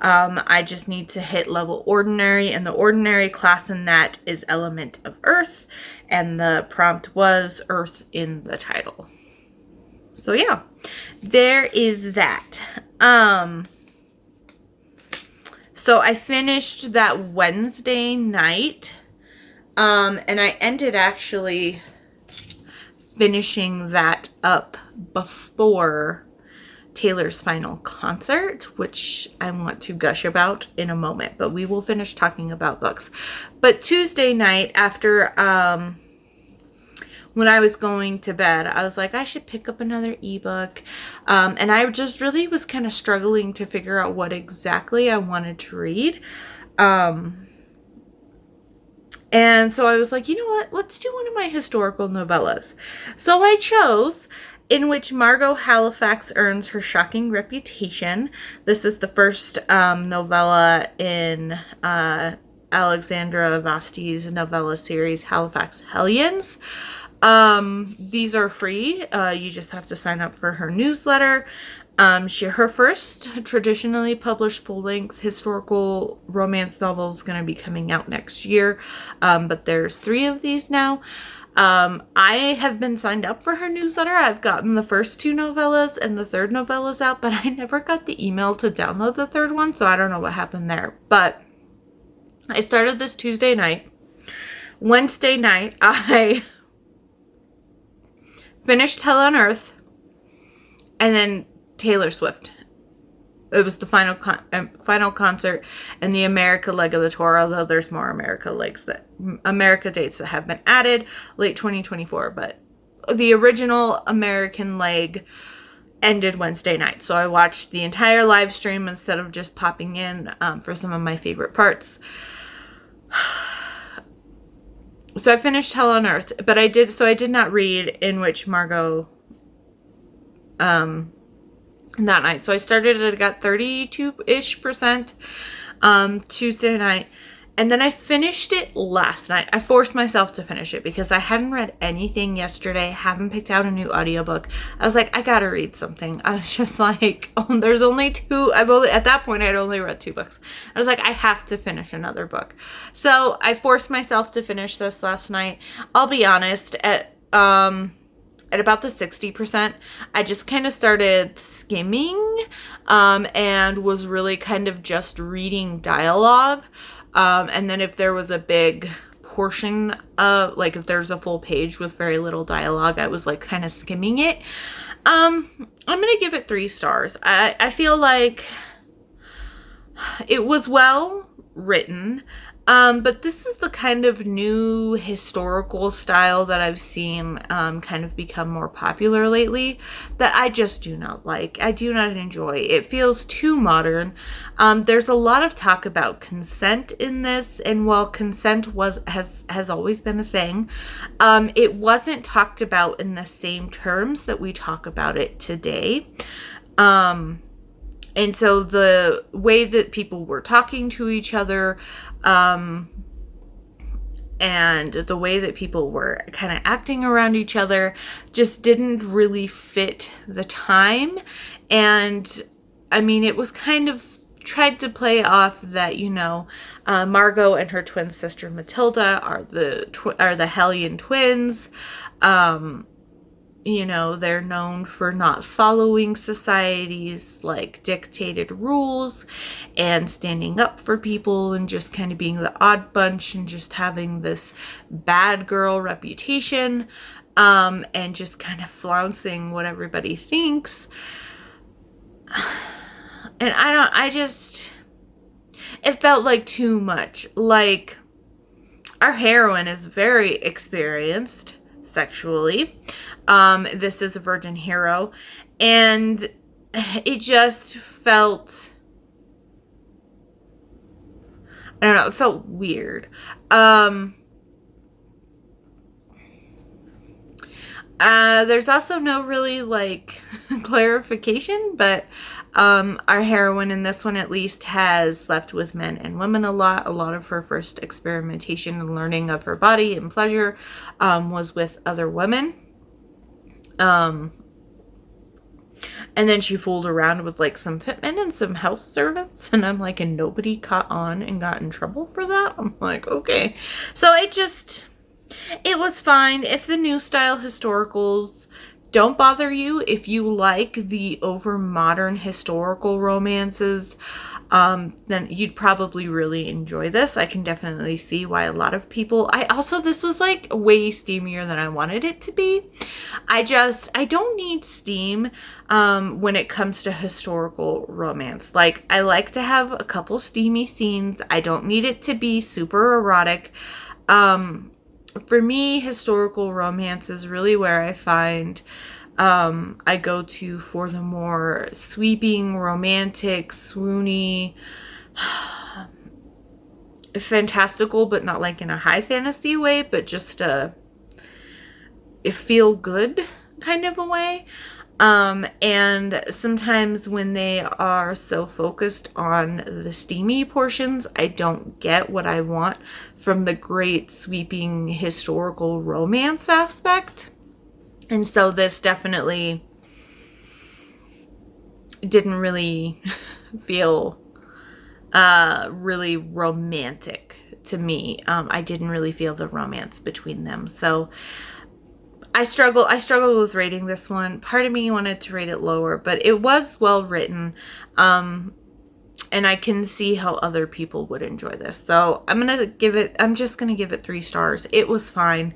I just need to hit level Ordinary, and the Ordinary class in that is Element of Earth, and the prompt was Earth in the title. So yeah, there is that. So I finished that Wednesday night, and I ended actually finishing that up before Taylor's final concert, which I want to gush about in a moment, but we will finish talking about books. But Tuesday night, after when I was going to bed, I was like, I should pick up another ebook, and I just really was kind of struggling to figure out what exactly I wanted to read. And so I was like, you know what, let's do one of my historical novellas. So I chose In Which Margot Halifax Earns Her Shocking Reputation. This is the first novella in Alexandra Vasti's novella series, Halifax Hellions. These are free. You just have to sign up for her newsletter. Her first traditionally published full-length historical romance novel is going to be coming out next year, but there's 3 of these now. I have been signed up for her newsletter. I've gotten the first 2 novellas and the 3rd novella's out, but I never got the email to download the 3rd one, so I don't know what happened there. But I started this Tuesday night. Wednesday night, I finished Hell on Earth, and then Taylor Swift. It was the final concert and the America leg of the tour, although there's more America dates that have been added late 2024, but the original American leg ended Wednesday night. So I watched the entire live stream instead of just popping in for some of my favorite parts. So I finished Hell on Earth, but I did not read In Which Margot that night. So I started it, I got 32-ish% Tuesday night, and then I finished it last night. I forced myself to finish it because I hadn't read anything yesterday, haven't picked out a new audiobook. I was like, I gotta read something. I was just like, oh, there's only 2. At that point I'd only read 2 books. I was like, I have to finish another book. So I forced myself to finish this last night. I'll be honest, at about the 60%, I just kind of started skimming and was really kind of just reading dialogue. And then if there was a big portion of, like, if there's a full page with very little dialogue, I was like kind of skimming it. I'm gonna give it 3 stars. I feel like it was well written, but this is the kind of new historical style that I've seen kind of become more popular lately that I just do not like. I do not enjoy. It feels too modern. There's a lot of talk about consent in this, and while consent has always been a thing, it wasn't talked about in the same terms that we talk about it today. And so the way that people were talking to each other, and the way that people were kind of acting around each other just didn't really fit the time. And I mean, it was kind of tried to play off that, Margot and her twin sister Matilda are the Hellion twins. They're known for not following society's like dictated rules and standing up for people and just kind of being the odd bunch and just having this bad girl reputation, and just kind of flouncing what everybody thinks. And it felt like too much. Like, our heroine is very experienced sexually. This is a virgin hero, and it just felt, I don't know, it felt weird. There's also no really like clarification, but our heroine in this one at least has slept with men and women a lot. A lot of her first experimentation and learning of her body and pleasure was with other women. And then she fooled around with like some fitmen and some house servants, and I'm like, and nobody caught on and got in trouble for that. I'm like, okay. So it was fine. If the new style historicals don't bother you, if you like the over modern historical romances, then you'd probably really enjoy this. I can definitely see why a lot of people, this was like way steamier than I wanted it to be. I don't need steam, when it comes to historical romance. Like, I like to have a couple steamy scenes. I don't need it to be super erotic. For me, historical romance is really where I find I go to for the more sweeping, romantic, swoony, fantastical, but not like in a high fantasy way, but just a feel good kind of a way. And sometimes when they are so focused on the steamy portions, I don't get what I want from the great sweeping historical romance aspect. And so this definitely didn't really feel really romantic to me. I didn't really feel the romance between them. So I struggled with rating this one. Part of me wanted to rate it lower, but it was well written. And I can see how other people would enjoy this. So I'm just going to give it 3 stars. It was fine.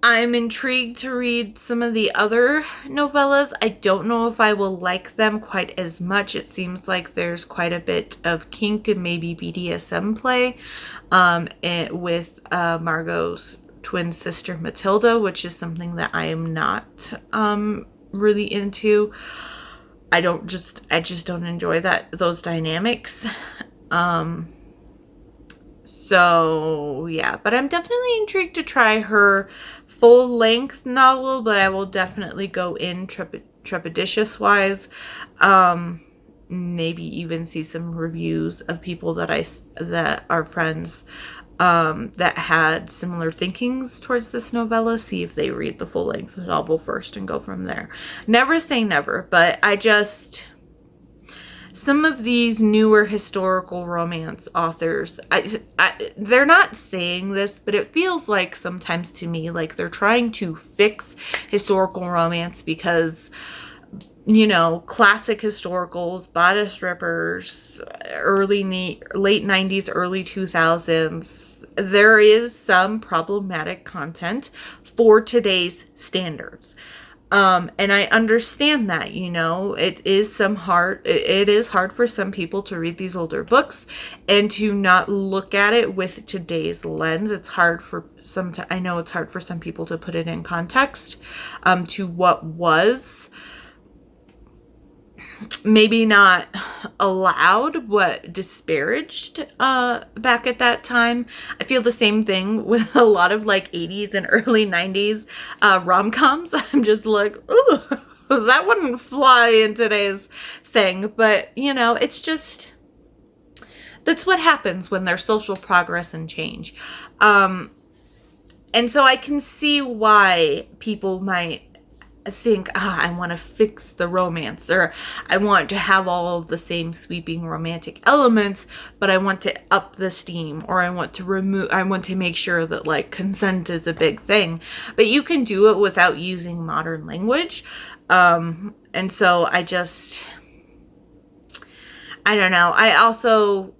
I'm intrigued to read some of the other novellas. I don't know if I will like them quite as much. It seems like there's quite a bit of kink and maybe BDSM play with Margot's twin sister Matilda, which is something that I am not really into. I just don't enjoy those dynamics. So yeah, but I'm definitely intrigued to try her full-length novel, but I will definitely go in trepidatious wise. Maybe even see some reviews of people that are friends that had similar thinkings towards this novella, see if they read the full-length novel first and go from there. Never say never, but some of these newer historical romance authors, they're not saying this, but it feels like sometimes to me like they're trying to fix historical romance because, classic historicals, bodice rippers, late 90s, early 2000s, there is some problematic content for today's standards. And I understand that, it is hard for some people to read these older books and to not look at it with today's lens. It's hard for I know it's hard for some people to put it in context, to what was maybe not allowed, what disparaged back at that time. I feel the same thing with a lot of like 80s and early 90s rom-coms. I'm just like, ooh, that wouldn't fly in today's thing. But, it's just, that's what happens when there's social progress and change. And so I can see why people might think, I want to fix the romance, or I want to have all of the same sweeping romantic elements, but I want to up the steam, or I want to make sure that like consent is a big thing. But you can do it without using modern language. And so I don't know. I also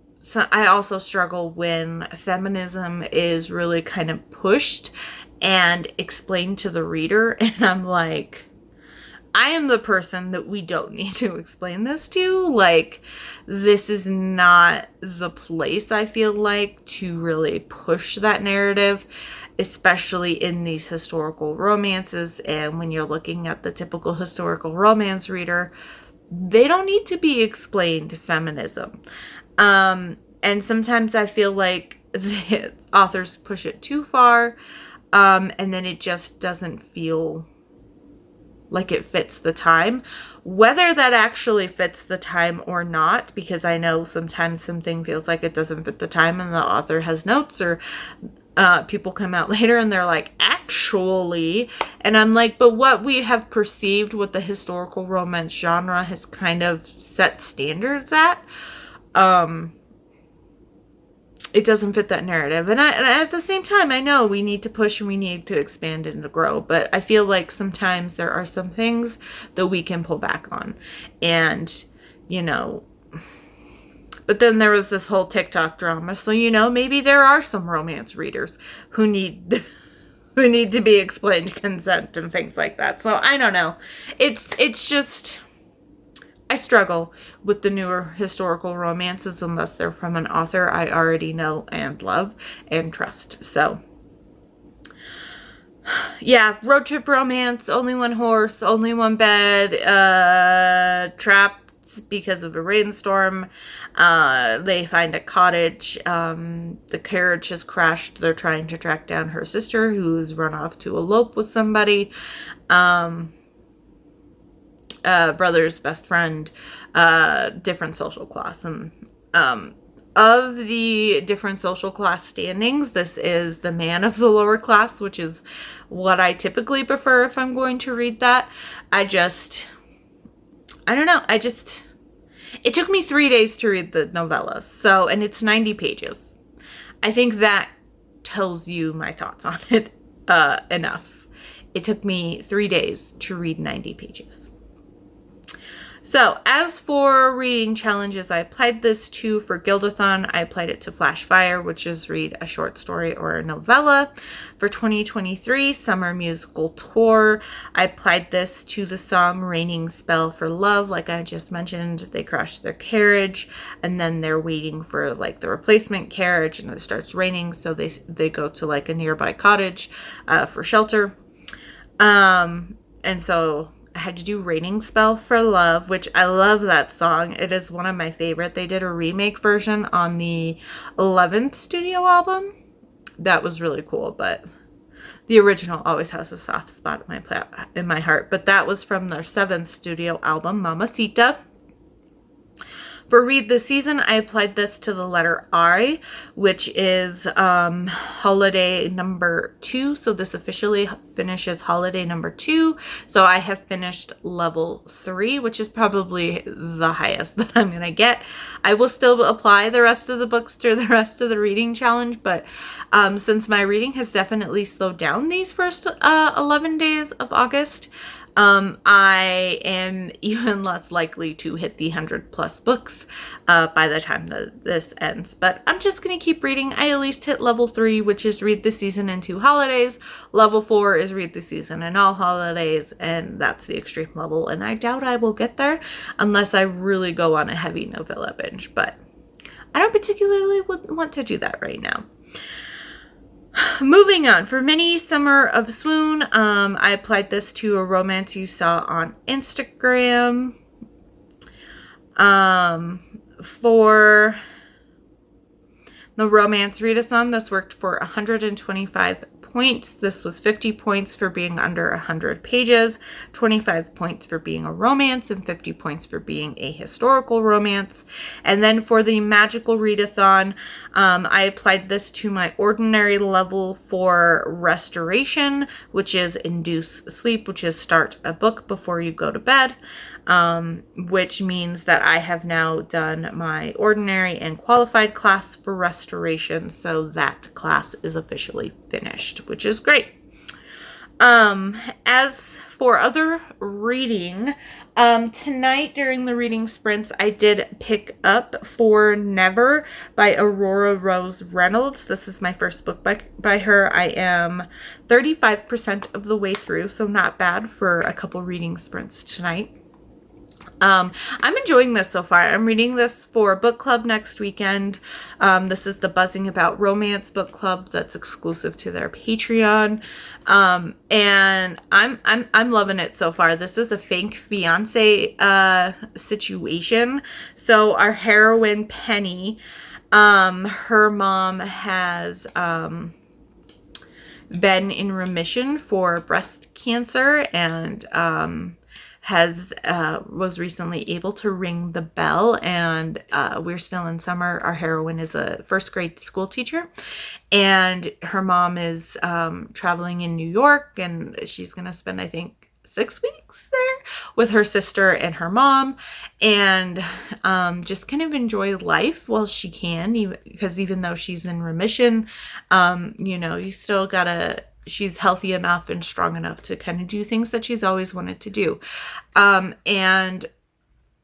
struggle when feminism is really kind of pushed and explain to the reader, and I'm like, I am the person that we don't need to explain this to. Like, this is not the place, I feel like, to really push that narrative, especially in these historical romances. And when you're looking at the typical historical romance reader, they don't need to be explained feminism. And sometimes I feel like the authors push it too far. And then it just doesn't feel like it fits the time. Whether that actually fits the time or not, because I know sometimes something feels like it doesn't fit the time and the author has notes, or people come out later and they're like, actually, and I'm like, but what we have perceived, what the historical romance genre has kind of set standards at, it doesn't fit that narrative. And at the same time, I know we need to push and we need to expand and to grow. But I feel like sometimes there are some things that we can pull back on. And, but then there was this whole TikTok drama. So, maybe there are some romance readers who need to be explained consent and things like that. So I don't know. It's just, I struggle with the newer historical romances unless they're from an author I already know and love and trust. So, yeah, road trip romance, only one horse, only one bed, trapped because of a rainstorm. They find a cottage. The carriage has crashed. They're trying to track down her sister, who's run off to elope with somebody. Brother's best friend, different social class. And of the different social class standings, this is the man of the lower class, which is what I typically prefer if I'm going to read that. I don't know. It took me 3 days to read the novella. So, and it's 90 pages. I think that tells you my thoughts on it enough. It took me 3 days to read 90 pages. So, as for reading challenges, I applied this to for Gildathon. I applied it to Flash Fire, which is read a short story or a novella. For 2023 Summer Musical Tour, I applied this to the song Raining Spell for Love. Like I just mentioned, they crashed their carriage, and then they're waiting for like the replacement carriage, and it starts raining, so they go to like a nearby cottage for shelter. And so I had to do Raining Spell for Love, which I love that song. It is one of my favorite. They did a remake version on the 11th studio album. That was really cool, but the original always has a soft spot in my heart. But that was from their 7th studio album, Mamacita. For Read This Season, I applied this to the letter I, which is holiday number 2. So this officially finishes holiday number 2. So I have finished level 3, which is probably the highest that I'm going to get. I will still apply the rest of the books to the rest of the reading challenge, but since my reading has definitely slowed down these first 11 days of August, I am even less likely to hit the 100+ books by the time that this ends. But I'm just going to keep reading. I at least hit level 3, which is read the season in 2 holidays. Level 4 is read the season in all holidays, and that's the extreme level. And I doubt I will get there unless I really go on a heavy novella binge. But I don't particularly want to do that right now. Moving on, for Mini Summer of Swoon, I applied this to a romance you saw on Instagram. For the romance readathon, this worked for 125 points. This was 50 points for being under 100 pages, 25 points for being a romance, and 50 points for being a historical romance. And then for the magical readathon, I applied this to my ordinary level for restoration, which is induce sleep, which is start a book before you go to bed. Which means that I have now done my ordinary and qualified class for restoration, so that class is officially finished, which is great. As for other reading, tonight during the reading sprints, I did pick up For Never by Aurora Rose Reynolds. This is my first book by her. I am 35% of the way through, so not bad for a couple reading sprints tonight. I'm enjoying this so far. I'm reading this for book club next weekend. This is the Buzzing About Romance book club that's exclusive to their Patreon. And I'm loving it so far. This is a fake fiance situation. So our heroine Penny, her mom has been in remission for breast cancer and was recently able to ring the bell, and we're still in summer. Our heroine is a first grade school teacher, and her mom is traveling in New York, and she's gonna spend, I think, 6 weeks there with her sister and her mom, and just kind of enjoy life while she can, because even though she's in remission, you still gotta, she's healthy enough and strong enough to kind of do things that she's always wanted to do. And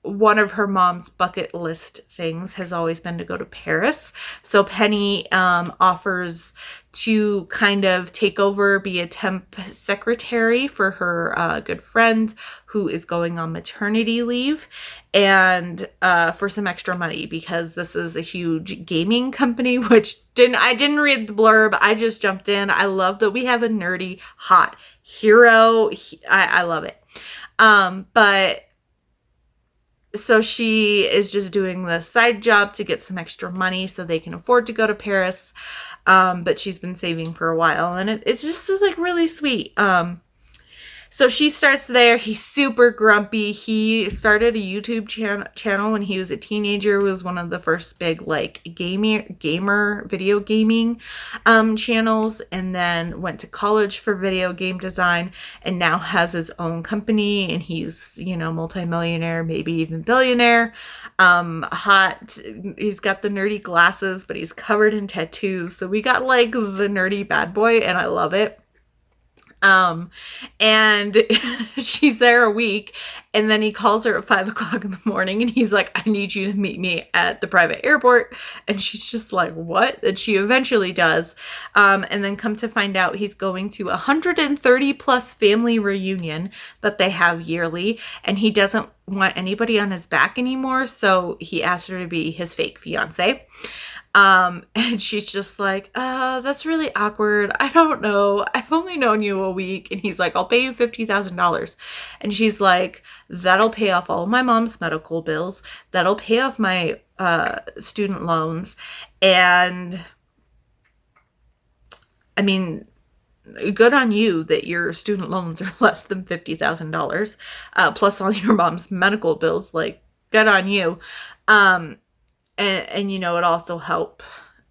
one of her mom's bucket list things has always been to go to Paris. So Penny offers to kind of take over, be a temp secretary for her good friend who is going on maternity leave, and for some extra money, because this is a huge gaming company, which I didn't read the blurb. I just jumped in. I love that we have a nerdy, hot hero. I love it. But so she is just doing the side job to get some extra money so they can afford to go to Paris. But she's been saving for a while, and it's just like really sweet. So she starts there. He's super grumpy. He started a YouTube channel when he was a teenager. It was one of the first big like gamer video gaming channels, and then went to college for video game design, and now has his own company, and he's, multimillionaire, maybe even billionaire. Hot. He's got the nerdy glasses, but he's covered in tattoos. So we got like the nerdy bad boy, and I love it. And she's there a week, and then he calls her at 5:00 in the morning, and he's like, I need you to meet me at the private airport. And she's just like, what? And she eventually does. And then come to find out he's going to 130+ family reunion that they have yearly, and he doesn't want anybody on his back anymore. So he asked her to be his fake fiance. And she's just like, that's really awkward. I don't know. I've only known you a week. And he's like, I'll pay you $50,000. And she's like, that'll pay off all of my mom's medical bills. That'll pay off my, student loans. And I mean, good on you that your student loans are less than $50,000, plus all your mom's medical bills. Like, good on you. And it also help,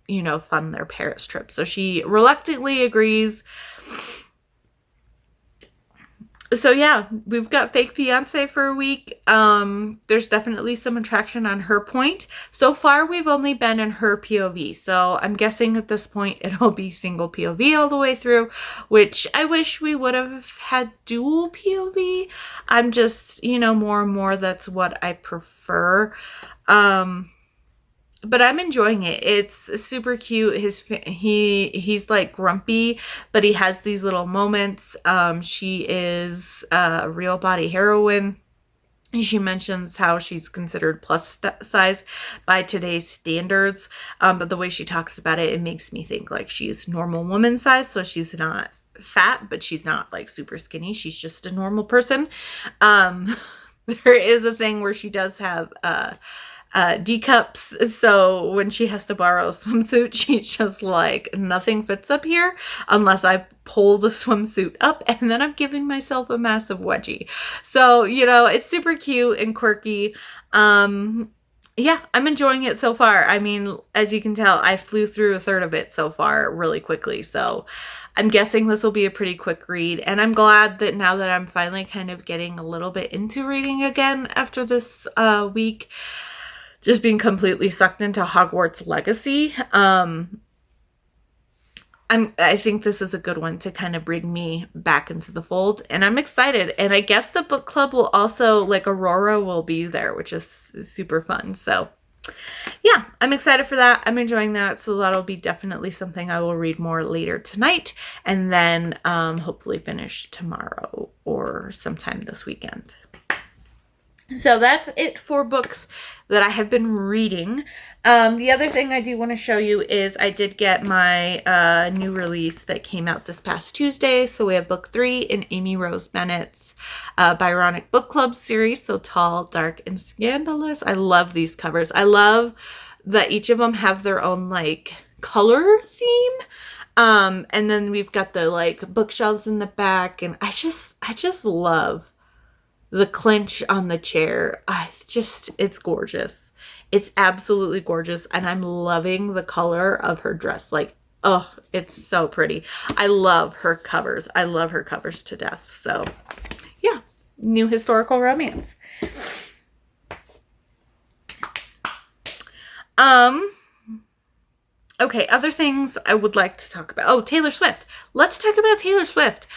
fund their Paris trip. So she reluctantly agrees. So yeah, we've got fake fiance for a week. There's definitely some attraction on her point. So far, we've only been in her POV. So I'm guessing at this point it'll be single POV all the way through, which I wish we would have had dual POV. I'm just, more and more that's what I prefer. But I'm enjoying it. It's super cute. He's like grumpy, but he has these little moments. She is a real body heroine. She mentions how she's considered plus size by today's standards. But the way she talks about it, it makes me think like she's normal woman size. So she's not fat, but she's not like super skinny. She's just a normal person. There is a thing where she does have D cups, so when she has to borrow a swimsuit, she's just like, nothing fits up here unless I pull the swimsuit up, and then I'm giving myself a massive wedgie. So, it's super cute and quirky. Yeah, I'm enjoying it so far. I mean, as you can tell, I flew through a third of it so far really quickly, so I'm guessing this will be a pretty quick read, and I'm glad that now that I'm finally kind of getting a little bit into reading again after this week, just being completely sucked into Hogwarts Legacy. I think this is a good one to kind of bring me back into the fold, and I'm excited. And I guess the book club will also, like, Aurora will be there, which is super fun. So yeah, I'm excited for that. I'm enjoying that. So that'll be definitely something I will read more later tonight, and then hopefully finish tomorrow or sometime this weekend. So that's it for books that I have been reading. The other thing I do want to show you is I did get my new release that came out this past Tuesday. So we have book 3 in Amy Rose Bennett's Byronic Book Club series. So Tall, Dark, and Scandalous. I love these covers. I love that each of them have their own like color theme. And then we've got the like bookshelves in the back, and I just love the clinch on the chair. It's gorgeous. It's absolutely gorgeous. And I'm loving the color of her dress. Like, oh, it's so pretty. I love her covers. I love her covers to death. So yeah, new historical romance. Okay, other things I would like to talk about. Oh, Taylor Swift. Let's talk about Taylor Swift.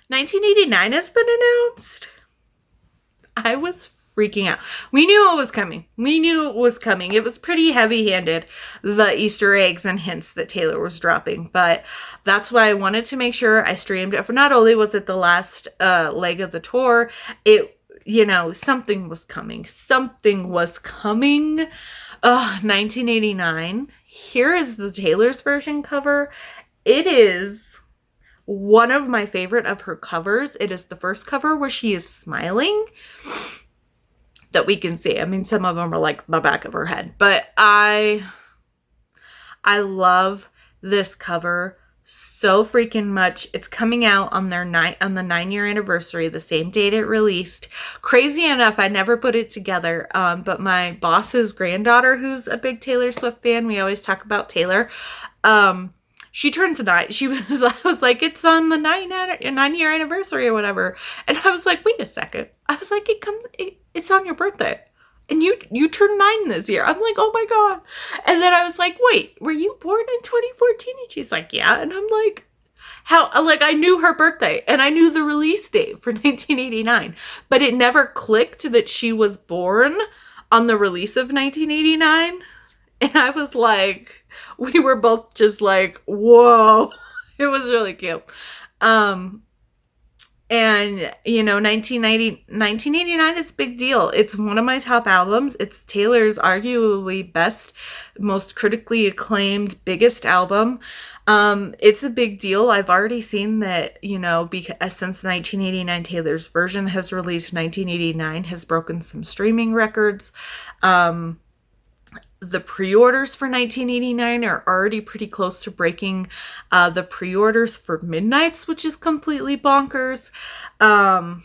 1989 has been announced. I was freaking out. We knew it was coming. It was pretty heavy-handed, the Easter eggs and hints that Taylor was dropping. But that's why I wanted to make sure I streamed it. For not only was it the last leg of the tour, something was coming. 1989. Here is the Taylor's version cover. It is one of my favorite of her covers. It is the first cover where she is smiling that we can see. I mean, some of them are like the back of her head, but I love this cover so freaking much. It's coming out on the 9-year anniversary, the same date it released. Crazy enough, I never put it together, but my boss's granddaughter, who's a big Taylor Swift fan, we always talk about Taylor, she turns 9. I was like, it's on the 9-year anniversary or whatever. And I was like, wait a second. I was like, it's on your birthday. And you turned 9 this year. I'm like, oh my God. And then I was like, wait, were you born in 2014? And she's like, yeah. And I'm like, how? Like, I knew her birthday and I knew the release date for 1989, but it never clicked that she was born on the release of 1989. And I was like, we were both just like, whoa. It was really cute. And 1989 is a big deal. It's one of my top albums. It's Taylor's arguably best, most critically acclaimed, biggest album. It's a big deal. I've already seen that, since 1989, Taylor's version has released. 1989 has broken some streaming records. The pre-orders for 1989 are already pretty close to breaking the pre-orders for Midnight's, which is completely bonkers. I'm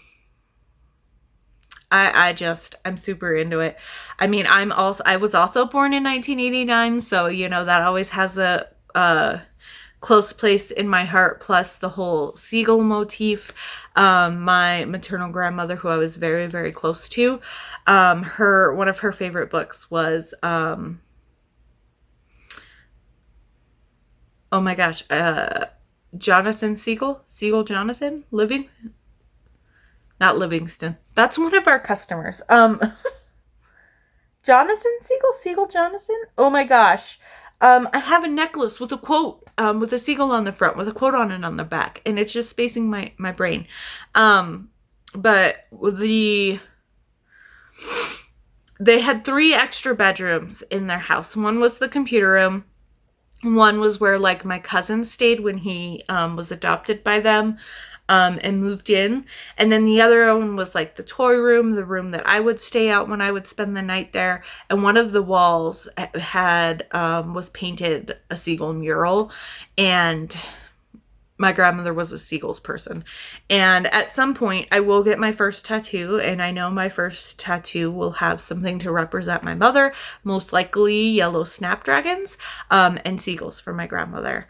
super into it. I mean, I was also born in 1989, so that always has a close place in my heart, plus the whole seagull motif. My maternal grandmother, who I was very, very close to, one of her favorite books was, oh my gosh, Jonathan Seagull Jonathan, not Livingston. That's one of our customers. Jonathan Seagull Jonathan. Oh my gosh. I have a necklace with a quote, with a seagull on the front, with a quote on it on the back, and it's just spacing my brain. But they had 3 extra bedrooms in their house. One was the computer room. One was where like my cousin stayed when he was adopted by them. And moved in. And then the other one was like the toy room, the room that I would stay out when I would spend the night there. And one of the walls was painted a seagull mural. And my grandmother was a seagulls person. And at some point I will get my first tattoo. And I know my first tattoo will have something to represent my mother, most likely yellow snapdragons, and seagulls for my grandmother.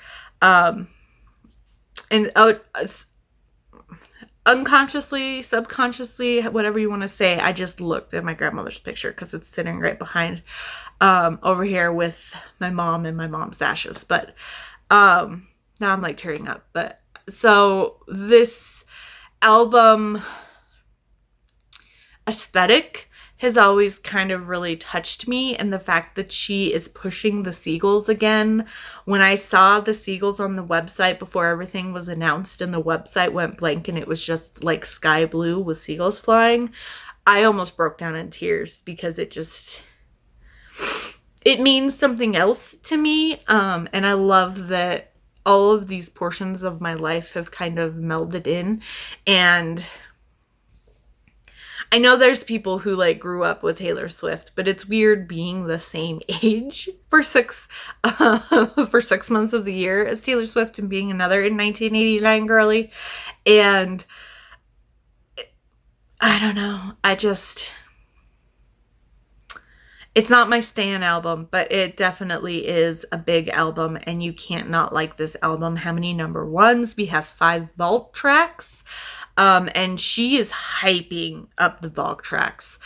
Unconsciously, subconsciously, whatever you want to say, I just looked at my grandmother's picture because it's sitting right behind over here with my mom and my mom's ashes. But now I'm like tearing up. But so this album aesthetic has always kind of really touched me, and the fact that she is pushing the seagulls again. When I saw the seagulls on the website before everything was announced and the website went blank and it was just like sky blue with seagulls flying, I almost broke down in tears because it means something else to me. And I love that all of these portions of my life have kind of melded in. And I know there's people who like grew up with Taylor Swift, but it's weird being the same age for 6 months of the year as Taylor Swift and being another in 1989 girly. And I don't know. It's not my stan album, but it definitely is a big album, and you can't not like this album. How many number ones? We have 5 vault tracks. And she is hyping up the vault tracks.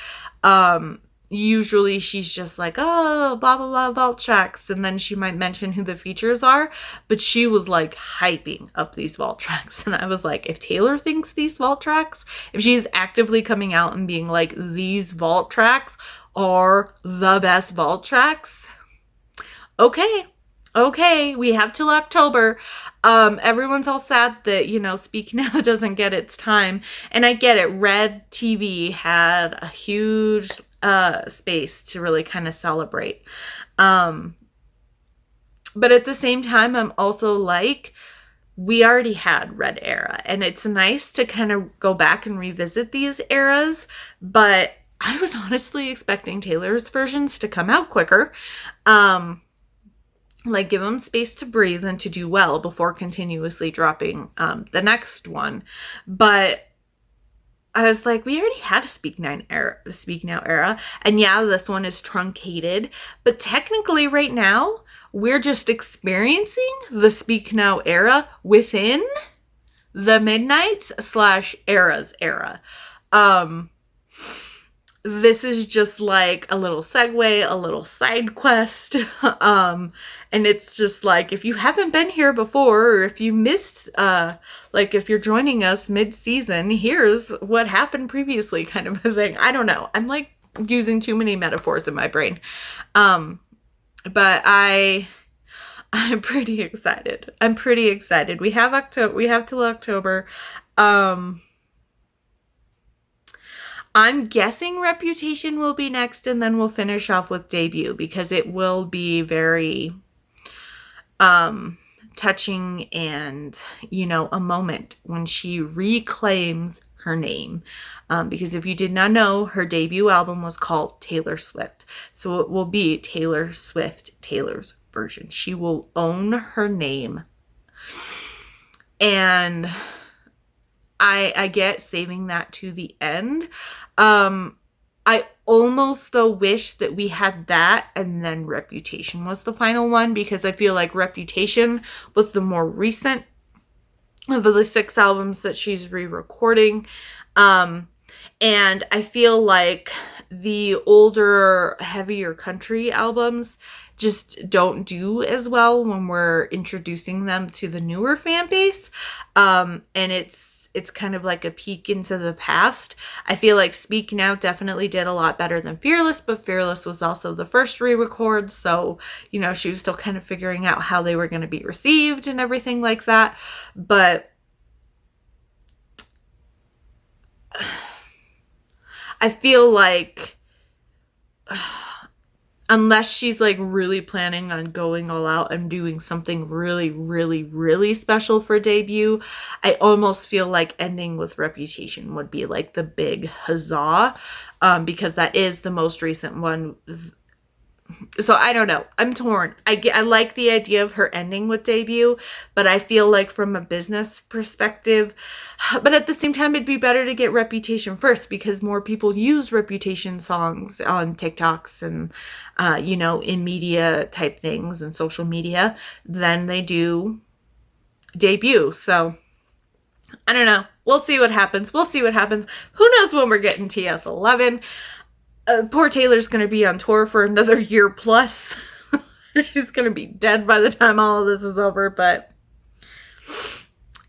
Usually she's just like, oh, blah, blah, blah, vault tracks. And then she might mention who the features are. But she was like hyping up these vault tracks. And I was like, if Taylor thinks these vault tracks, if she's actively coming out and being like, these vault tracks are the best vault tracks, okay, we have till October. Everyone's all sad that, Speak Now doesn't get its time. And I get it. Red TV had a huge space to really kind of celebrate. But at the same time, I'm also like, we already had Red Era. And it's nice to kind of go back and revisit these eras. But I was honestly expecting Taylor's versions to come out quicker. Like, give them space to breathe and to do well before continuously dropping the next one. But I was like, we already had a Speak Now era. And yeah, this one is truncated. But technically right now, we're just experiencing the Speak Now era within the Midnights/Eras era. This is just like a little segue, a little side quest. And it's just like, if you haven't been here before, or if you missed, if you're joining us mid-season, here's what happened previously, kind of a thing. I don't know. I'm like using too many metaphors in my brain. But I'm pretty excited. We have till October. I'm guessing Reputation will be next, and then we'll finish off with Debut, because it will be very touching and, a moment when she reclaims her name. Because if you did not know, her debut album was called Taylor Swift. So it will be Taylor Swift, Taylor's version. She will own her name. And I get saving that to the end. I almost though wish that we had that and then Reputation was the final one, because I feel like Reputation was the more recent of the 6 albums that she's re-recording. And I feel like the older, heavier country albums just don't do as well when we're introducing them to the newer fan base. And it's kind of like a peek into the past. I feel like Speak Now definitely did a lot better than Fearless, but Fearless was also the first re-record, so, you know, she was still kind of figuring out how they were going to be received and everything like that. But I feel like unless she's like really planning on going all out and doing something really, really, really special for debut, I almost feel like ending with Reputation would be like the big huzzah, because that is the most recent one. So I don't know. I'm torn. I like the idea of her ending with debut, but I feel like from a business perspective, but at the same time, it'd be better to get Reputation first, because more people use Reputation songs on TikToks and, you know, in media type things and social media than they do debut. So I don't know. We'll see what happens. Who knows when we're getting TS11. Poor Taylor's going to be on tour for another year plus. She's going to be dead by the time all of this is over. But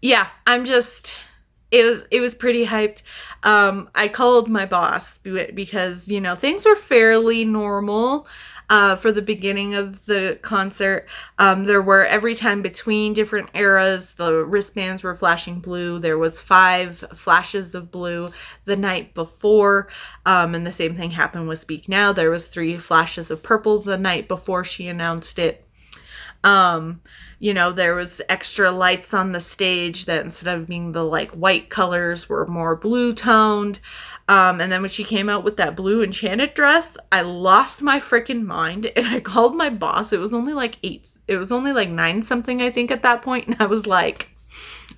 yeah, it was pretty hyped. I called my boss because, you know, things were fairly normal for the beginning of the concert. There were, every time between different eras, the wristbands were flashing blue. There was 5 flashes of blue the night before. And the same thing happened with Speak Now. There was 3 flashes of purple the night before she announced it. You know, there was extra lights on the stage that instead of being the like white colors were more blue toned. And then when she came out with that blue enchanted dress, I lost my freaking mind and I called my boss. It was only like 9 something, I think, at that point. And I was like,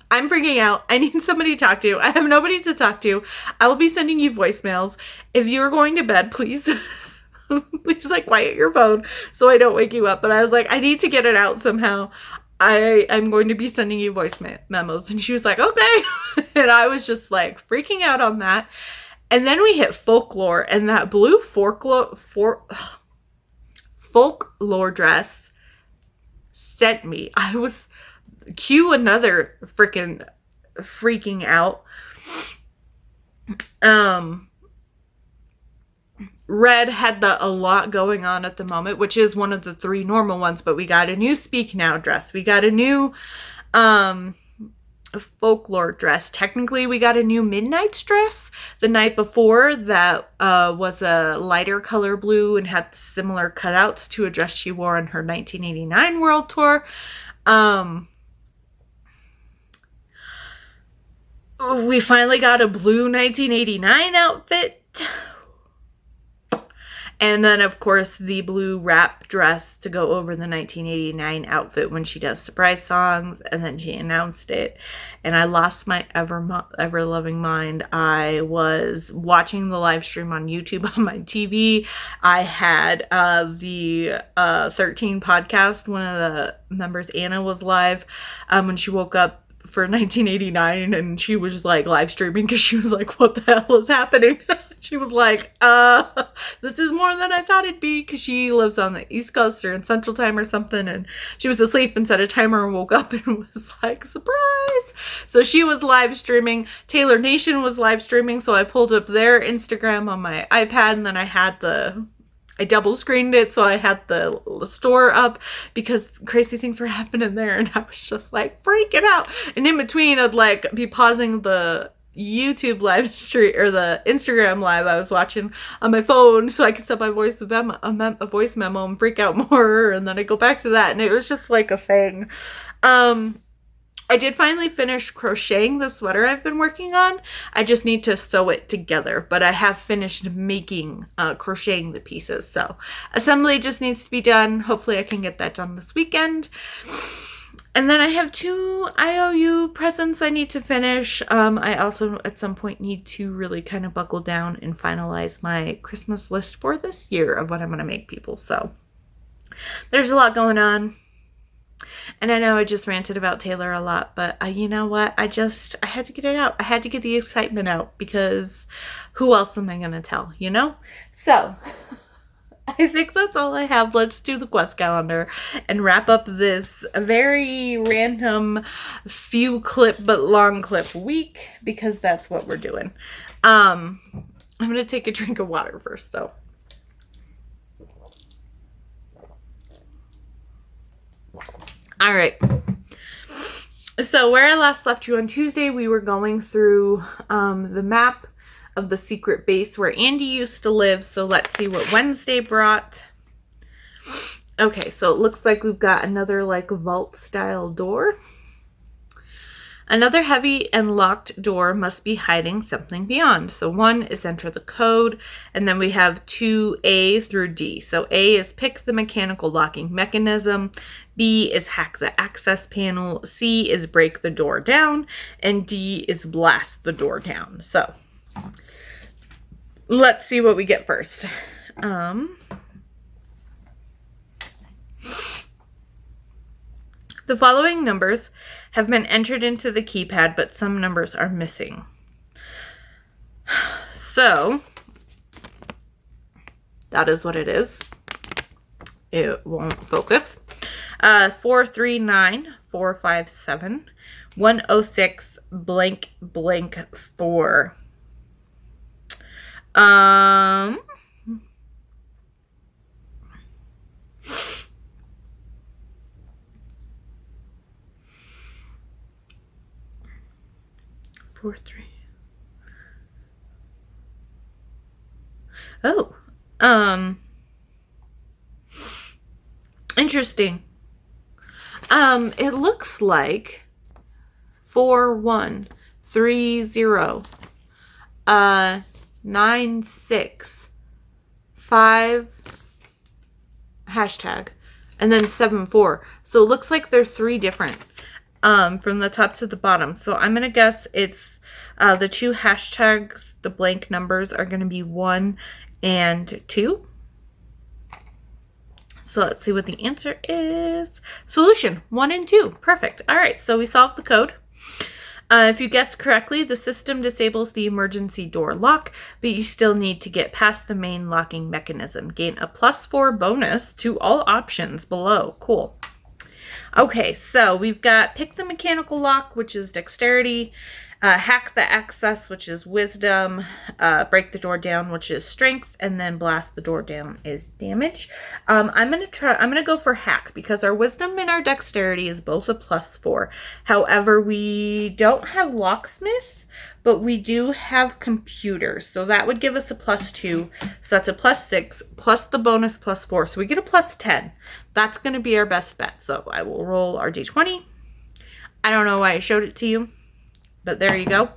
I'm freaking out. I need somebody to talk to. I have nobody to talk to. I will be sending you voicemails. If you're going to bed, please, please like quiet your phone so I don't wake you up. But I was like, I need to get it out somehow. I'm going to be sending you voice memos. And she was like, okay. And I was just like freaking out on that. And then we hit Folklore, and that blue folklore dress sent me. I was another freaking out. Red had a lot going on at the moment, which is one of the 3 normal ones, but we got a new Speak Now dress. We got a new folklore dress. Technically, we got a new Midnight's dress the night before that was a lighter color blue and had similar cutouts to a dress she wore on her 1989 world tour. We finally got a blue 1989 outfit. And then, of course, the blue wrap dress to go over the 1989 outfit when she does surprise songs. And then she announced it. And I lost my ever-loving mind. I was watching the live stream on YouTube on my TV. I had the 13 podcast. One of the members, Anna, was live when she woke up for 1989, and she was like live streaming because she was like, what the hell is happening? She was like, this is more than I thought it'd be, because she lives on the East Coast or in Central Time or something, and she was asleep and set a timer and woke up and was like, surprise! So she was live streaming. Taylor Nation was live streaming, so I pulled up their Instagram on my iPad, and then I double screened it, so I had the store up because crazy things were happening there, and I was just like freaking out. And in between, I'd like be pausing the YouTube live stream or the Instagram live I was watching on my phone so I could set my voice a voice memo and freak out more, and then I go back to that, and it was just like a thing. I did finally finish crocheting the sweater I've been working on. I just need to sew it together, but I have finished crocheting the pieces. So assembly just needs to be done. Hopefully I can get that done this weekend. And then I have 2 IOU presents I need to finish. I also at some point need to really kind of buckle down and finalize my Christmas list for this year of what I'm going to make people. So there's a lot going on. And I know I just ranted about Taylor a lot, but you know what? I had to get it out. I had to get the excitement out because who else am I going to tell, you know? So I think that's all I have. Let's do the quest calendar and wrap up this very random few clip but long clip week because that's what we're doing. I'm going to take a drink of water first though. All right. So where I last left you on Tuesday, we were going through the map of the secret base where Andy used to live. So let's see what Wednesday brought. Okay, so it looks like we've got another like vault style door. Another heavy and locked door must be hiding something beyond. So 1 is enter the code, and then we have 2A through D. So A is pick the mechanical locking mechanism, B is hack the access panel, C is break the door down, and D is blast the door down. So let's see what we get first. The following numbers have been entered into the keypad, but some numbers are missing. So that is what it is. It won't focus. 439 457 106 blank blank 4. 4-3. Oh, interesting. It looks like 4130 965 hashtag and then 74. So it looks like they're 3 different from the top to the bottom. So I'm gonna guess it's the 2 hashtags, the blank numbers are gonna be 1 and 2. So let's see what the answer is. Solution 1 and 2. Perfect. All right, so we solved the code. If you guessed correctly, the system disables the emergency door lock, but you still need to get past the main locking mechanism. Gain a +4 bonus to all options below. Cool. Okay, so we've got pick the mechanical lock, which is dexterity, hack the access, which is wisdom, break the door down, which is strength, and then blast the door down is damage. I'm gonna go for hack because our wisdom and our dexterity is both a +4. However, we don't have locksmith, but we do have computers, so that would give us a +2. So that's a +6 plus the bonus +4, so we get a +10. That's going to be our best bet. So I will roll our d20. I don't know why I showed it to you, but there you go.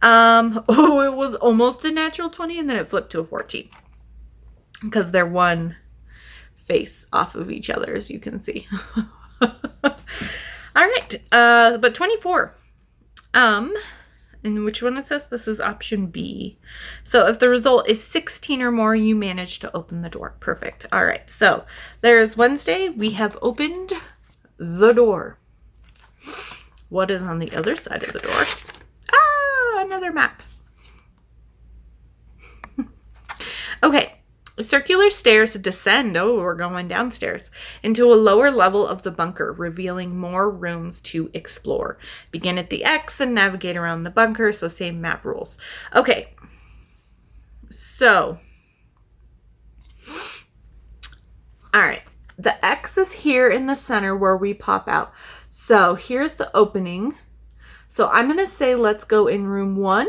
Oh, it was almost a natural 20, and then it flipped to a 14 because they're one face off of each other, as you can see. All right, but 24. And which one is this? This is option B. So if the result is 16 or more, you manage to open the door. Perfect. All right. So there's Wednesday. We have opened the door. What is on the other side of the door? Ah, another map. Okay. Circular stairs descend, we're going downstairs, into a lower level of the bunker, revealing more rooms to explore. Begin at the X and navigate around the bunker, so same map rules. Okay, so, all right, the X is here in the center where we pop out. So here's the opening. So I'm going to say let's go in room 1.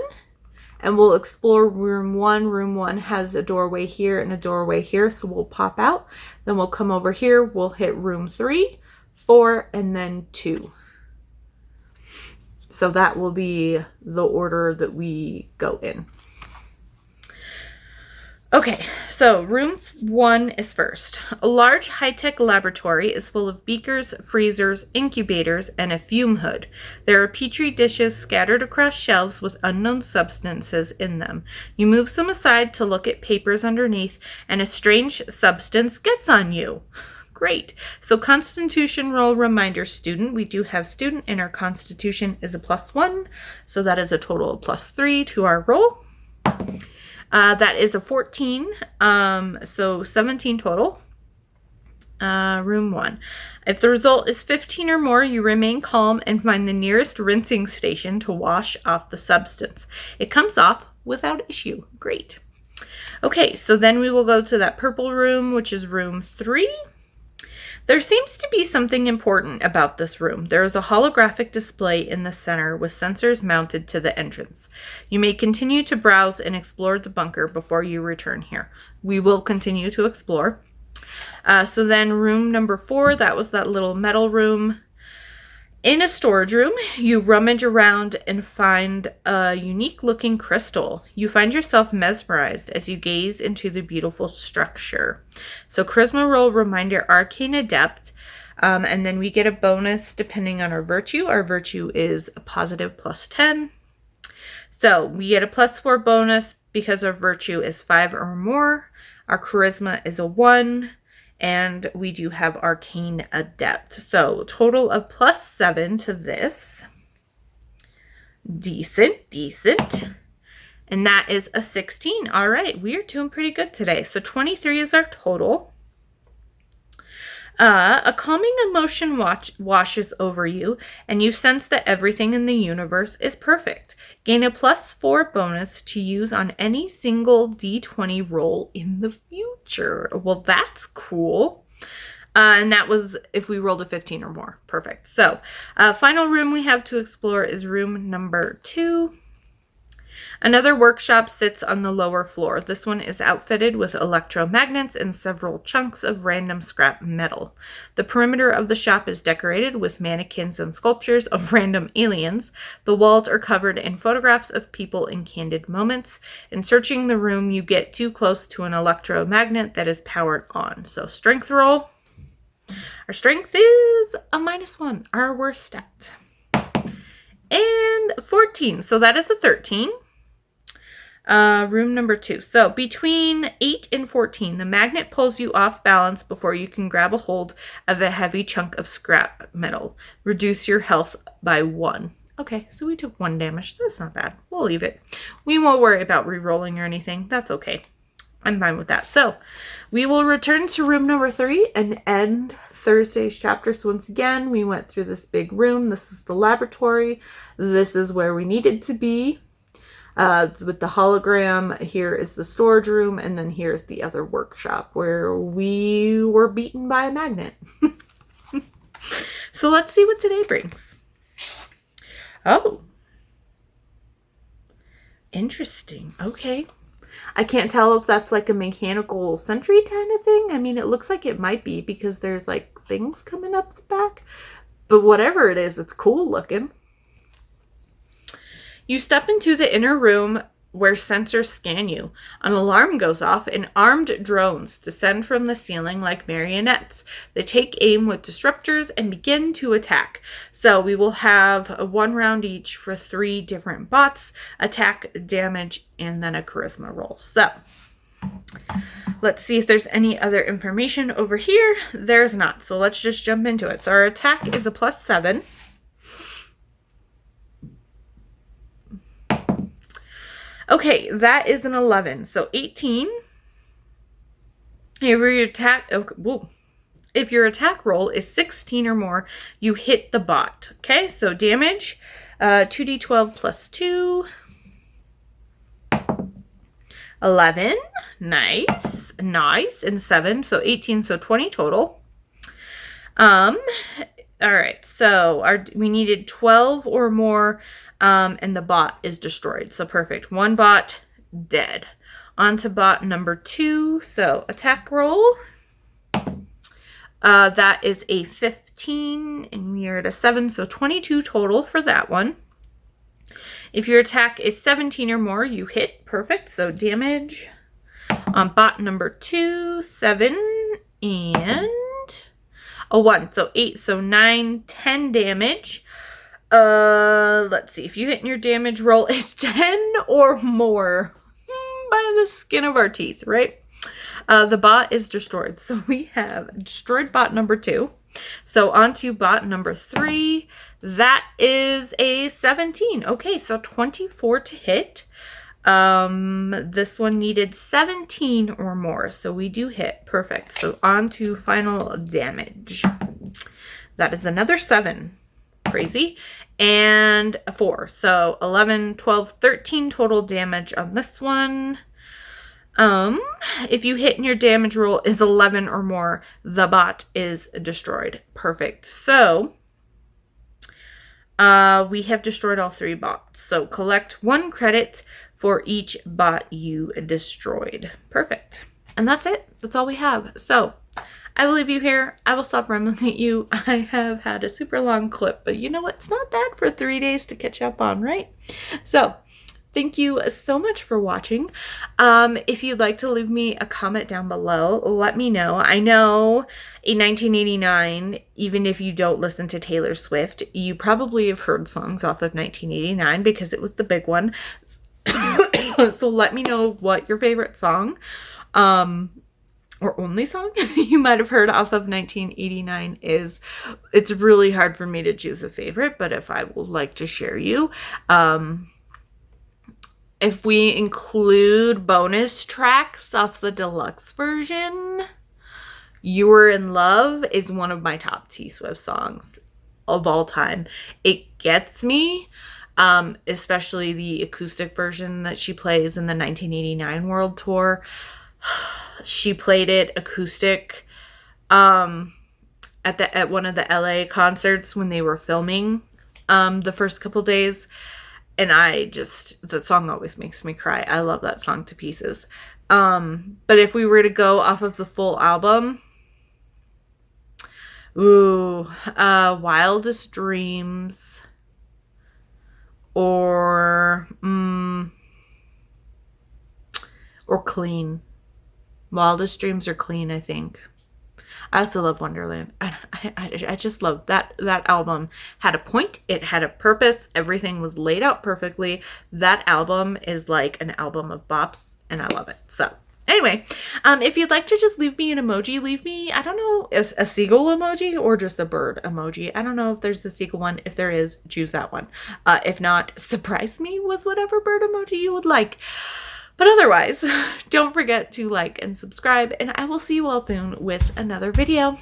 And we'll explore room 1. Room 1 has a doorway here and a doorway here. So we'll pop out. Then we'll come over here. We'll hit room 3, 4, and then 2. So that will be the order that we go in. Okay, so room 1 is first. A large high-tech laboratory is full of beakers, freezers, incubators, and a fume hood. There are petri dishes scattered across shelves with unknown substances in them. You move some aside to look at papers underneath, and a strange substance gets on you. Great. So Constitution roll reminder, student. We do have student, and our Constitution is a +1, so that is a total of +3 to our roll. That is a 14, so 17 total. Room 1. If the result is 15 or more, you remain calm and find the nearest rinsing station to wash off the substance. It comes off without issue. Great. Okay, so then we will go to that purple room, which is room 3. There seems to be something important about this room. There is a holographic display in the center with sensors mounted to the entrance. You may continue to browse and explore the bunker before you return here. We will continue to explore. So then room number 4, that was that little metal room. In a storage room, you rummage around and find a unique looking crystal. You find yourself mesmerized as you gaze into the beautiful structure. So charisma roll reminder, arcane adept, and then we get a bonus depending on our virtue. Our virtue is a positive +10. So we get a +4 bonus because our virtue is 5 or more. Our charisma is a 1. And we do have Arcane Adept. So total of +7 to this. Decent. And that is a 16. All right, we are doing pretty good today. So 23 is our total. A calming emotion washes over you, and you sense that everything in the universe is perfect. Gain a +4 bonus to use on any single D20 roll in the future. Well, that's cool. And that was if we rolled a 15 or more. Perfect. So, final room we have to explore is room number 2. Another workshop sits on the lower floor. This one is outfitted with electromagnets and several chunks of random scrap metal. The perimeter of the shop is decorated with mannequins and sculptures of random aliens. The walls are covered in photographs of people in candid moments. In searching the room, you get too close to an electromagnet that is powered on. So strength roll. Our strength is a -1, our worst stat. And 14, so that is a 13. Room number 2. So between 8 and 14, the magnet pulls you off balance before you can grab a hold of a heavy chunk of scrap metal. Reduce your health by 1. Okay, so we took 1 damage. That's not bad. We'll leave it. We won't worry about re-rolling or anything. That's okay. I'm fine with that. So we will return to room number 3 and end Thursday's chapter. So once again, we went through this big room. This is the laboratory. This is where we needed to be. With the hologram, here is the storage room, and then here's the other workshop where we were beaten by a magnet. So let's see what today brings. Oh. Interesting. Okay. I can't tell if that's like a mechanical sentry kind of thing. I mean, it looks like it might be because there's like things coming up the back. But whatever it is, it's cool looking. You step into the inner room where sensors scan you. An alarm goes off and armed drones descend from the ceiling like marionettes. They take aim with disruptors and begin to attack. So we will have a 1 round each for 3 different bots, attack, damage, and then a charisma roll. So let's see if there's any other information over here. There's not. So let's just jump into it. So our attack is a +7. Okay, that is an 11. So 18. If your attack roll is 16 or more, you hit the bot. Okay, so damage, 2d12 plus 2. 11. Nice. And 7. So 18, so 20 total. All right, so we needed 12 or more. And the bot is destroyed. So perfect. 1 bot dead. On to bot number 2. So attack roll. That is a 15 and we are at a 7. So 22 total for that one. If your attack is 17 or more, you hit. Perfect. So damage. On bot number 2, 7 and a 1. So 8, so 9, 10 damage. Let's see. If you hit and your damage roll is 10 or more, by the skin of our teeth, right? The bot is destroyed. So we have destroyed bot number 2. So on to bot number 3. That is a 17. Okay, so 24 to hit. This one needed 17 or more, so we do hit. Perfect. So on to final damage. That is another 7. Crazy. And a 4. So 11, 12, 13 total damage on this one. If you hit and your damage roll is 11 or more, the bot is destroyed. Perfect. So we have destroyed all 3 bots. So collect 1 credit for each bot you destroyed. Perfect. And that's it. That's all we have. So I will leave you here. I will stop rambling at you. I have had a super long clip, but you know what? It's not bad for 3 days to catch up on, right? So thank you so much for watching. If you'd like to leave me a comment down below, let me know. I know in 1989, even if you don't listen to Taylor Swift, you probably have heard songs off of 1989 because it was the big one. So let me know what your favorite song, or only song you might have heard off of 1989 is. It's really hard for me to choose a favorite, but if I would like to share you, if we include bonus tracks off the deluxe version, You Were in Love is one of my top T Swift songs of all time. It gets me, especially the acoustic version that she plays in the 1989 World Tour. She played it acoustic at one of the LA concerts when they were filming the first couple days. And that song always makes me cry. I love that song to pieces. But if we were to go off of the full album, Wildest Dreams or Clean. Wildest Dreams or Clean, I think. I also love Wonderland. I just love that album. Had a point. It had a purpose. Everything was laid out perfectly. That album is like an album of bops, and I love it. So anyway, if you'd like to just leave me an emoji, leave me, I don't know, a seagull emoji or just a bird emoji. I don't know if there's a seagull one. If there is, choose that one. If not, surprise me with whatever bird emoji you would like. But otherwise, don't forget to like and subscribe, and I will see you all soon with another video.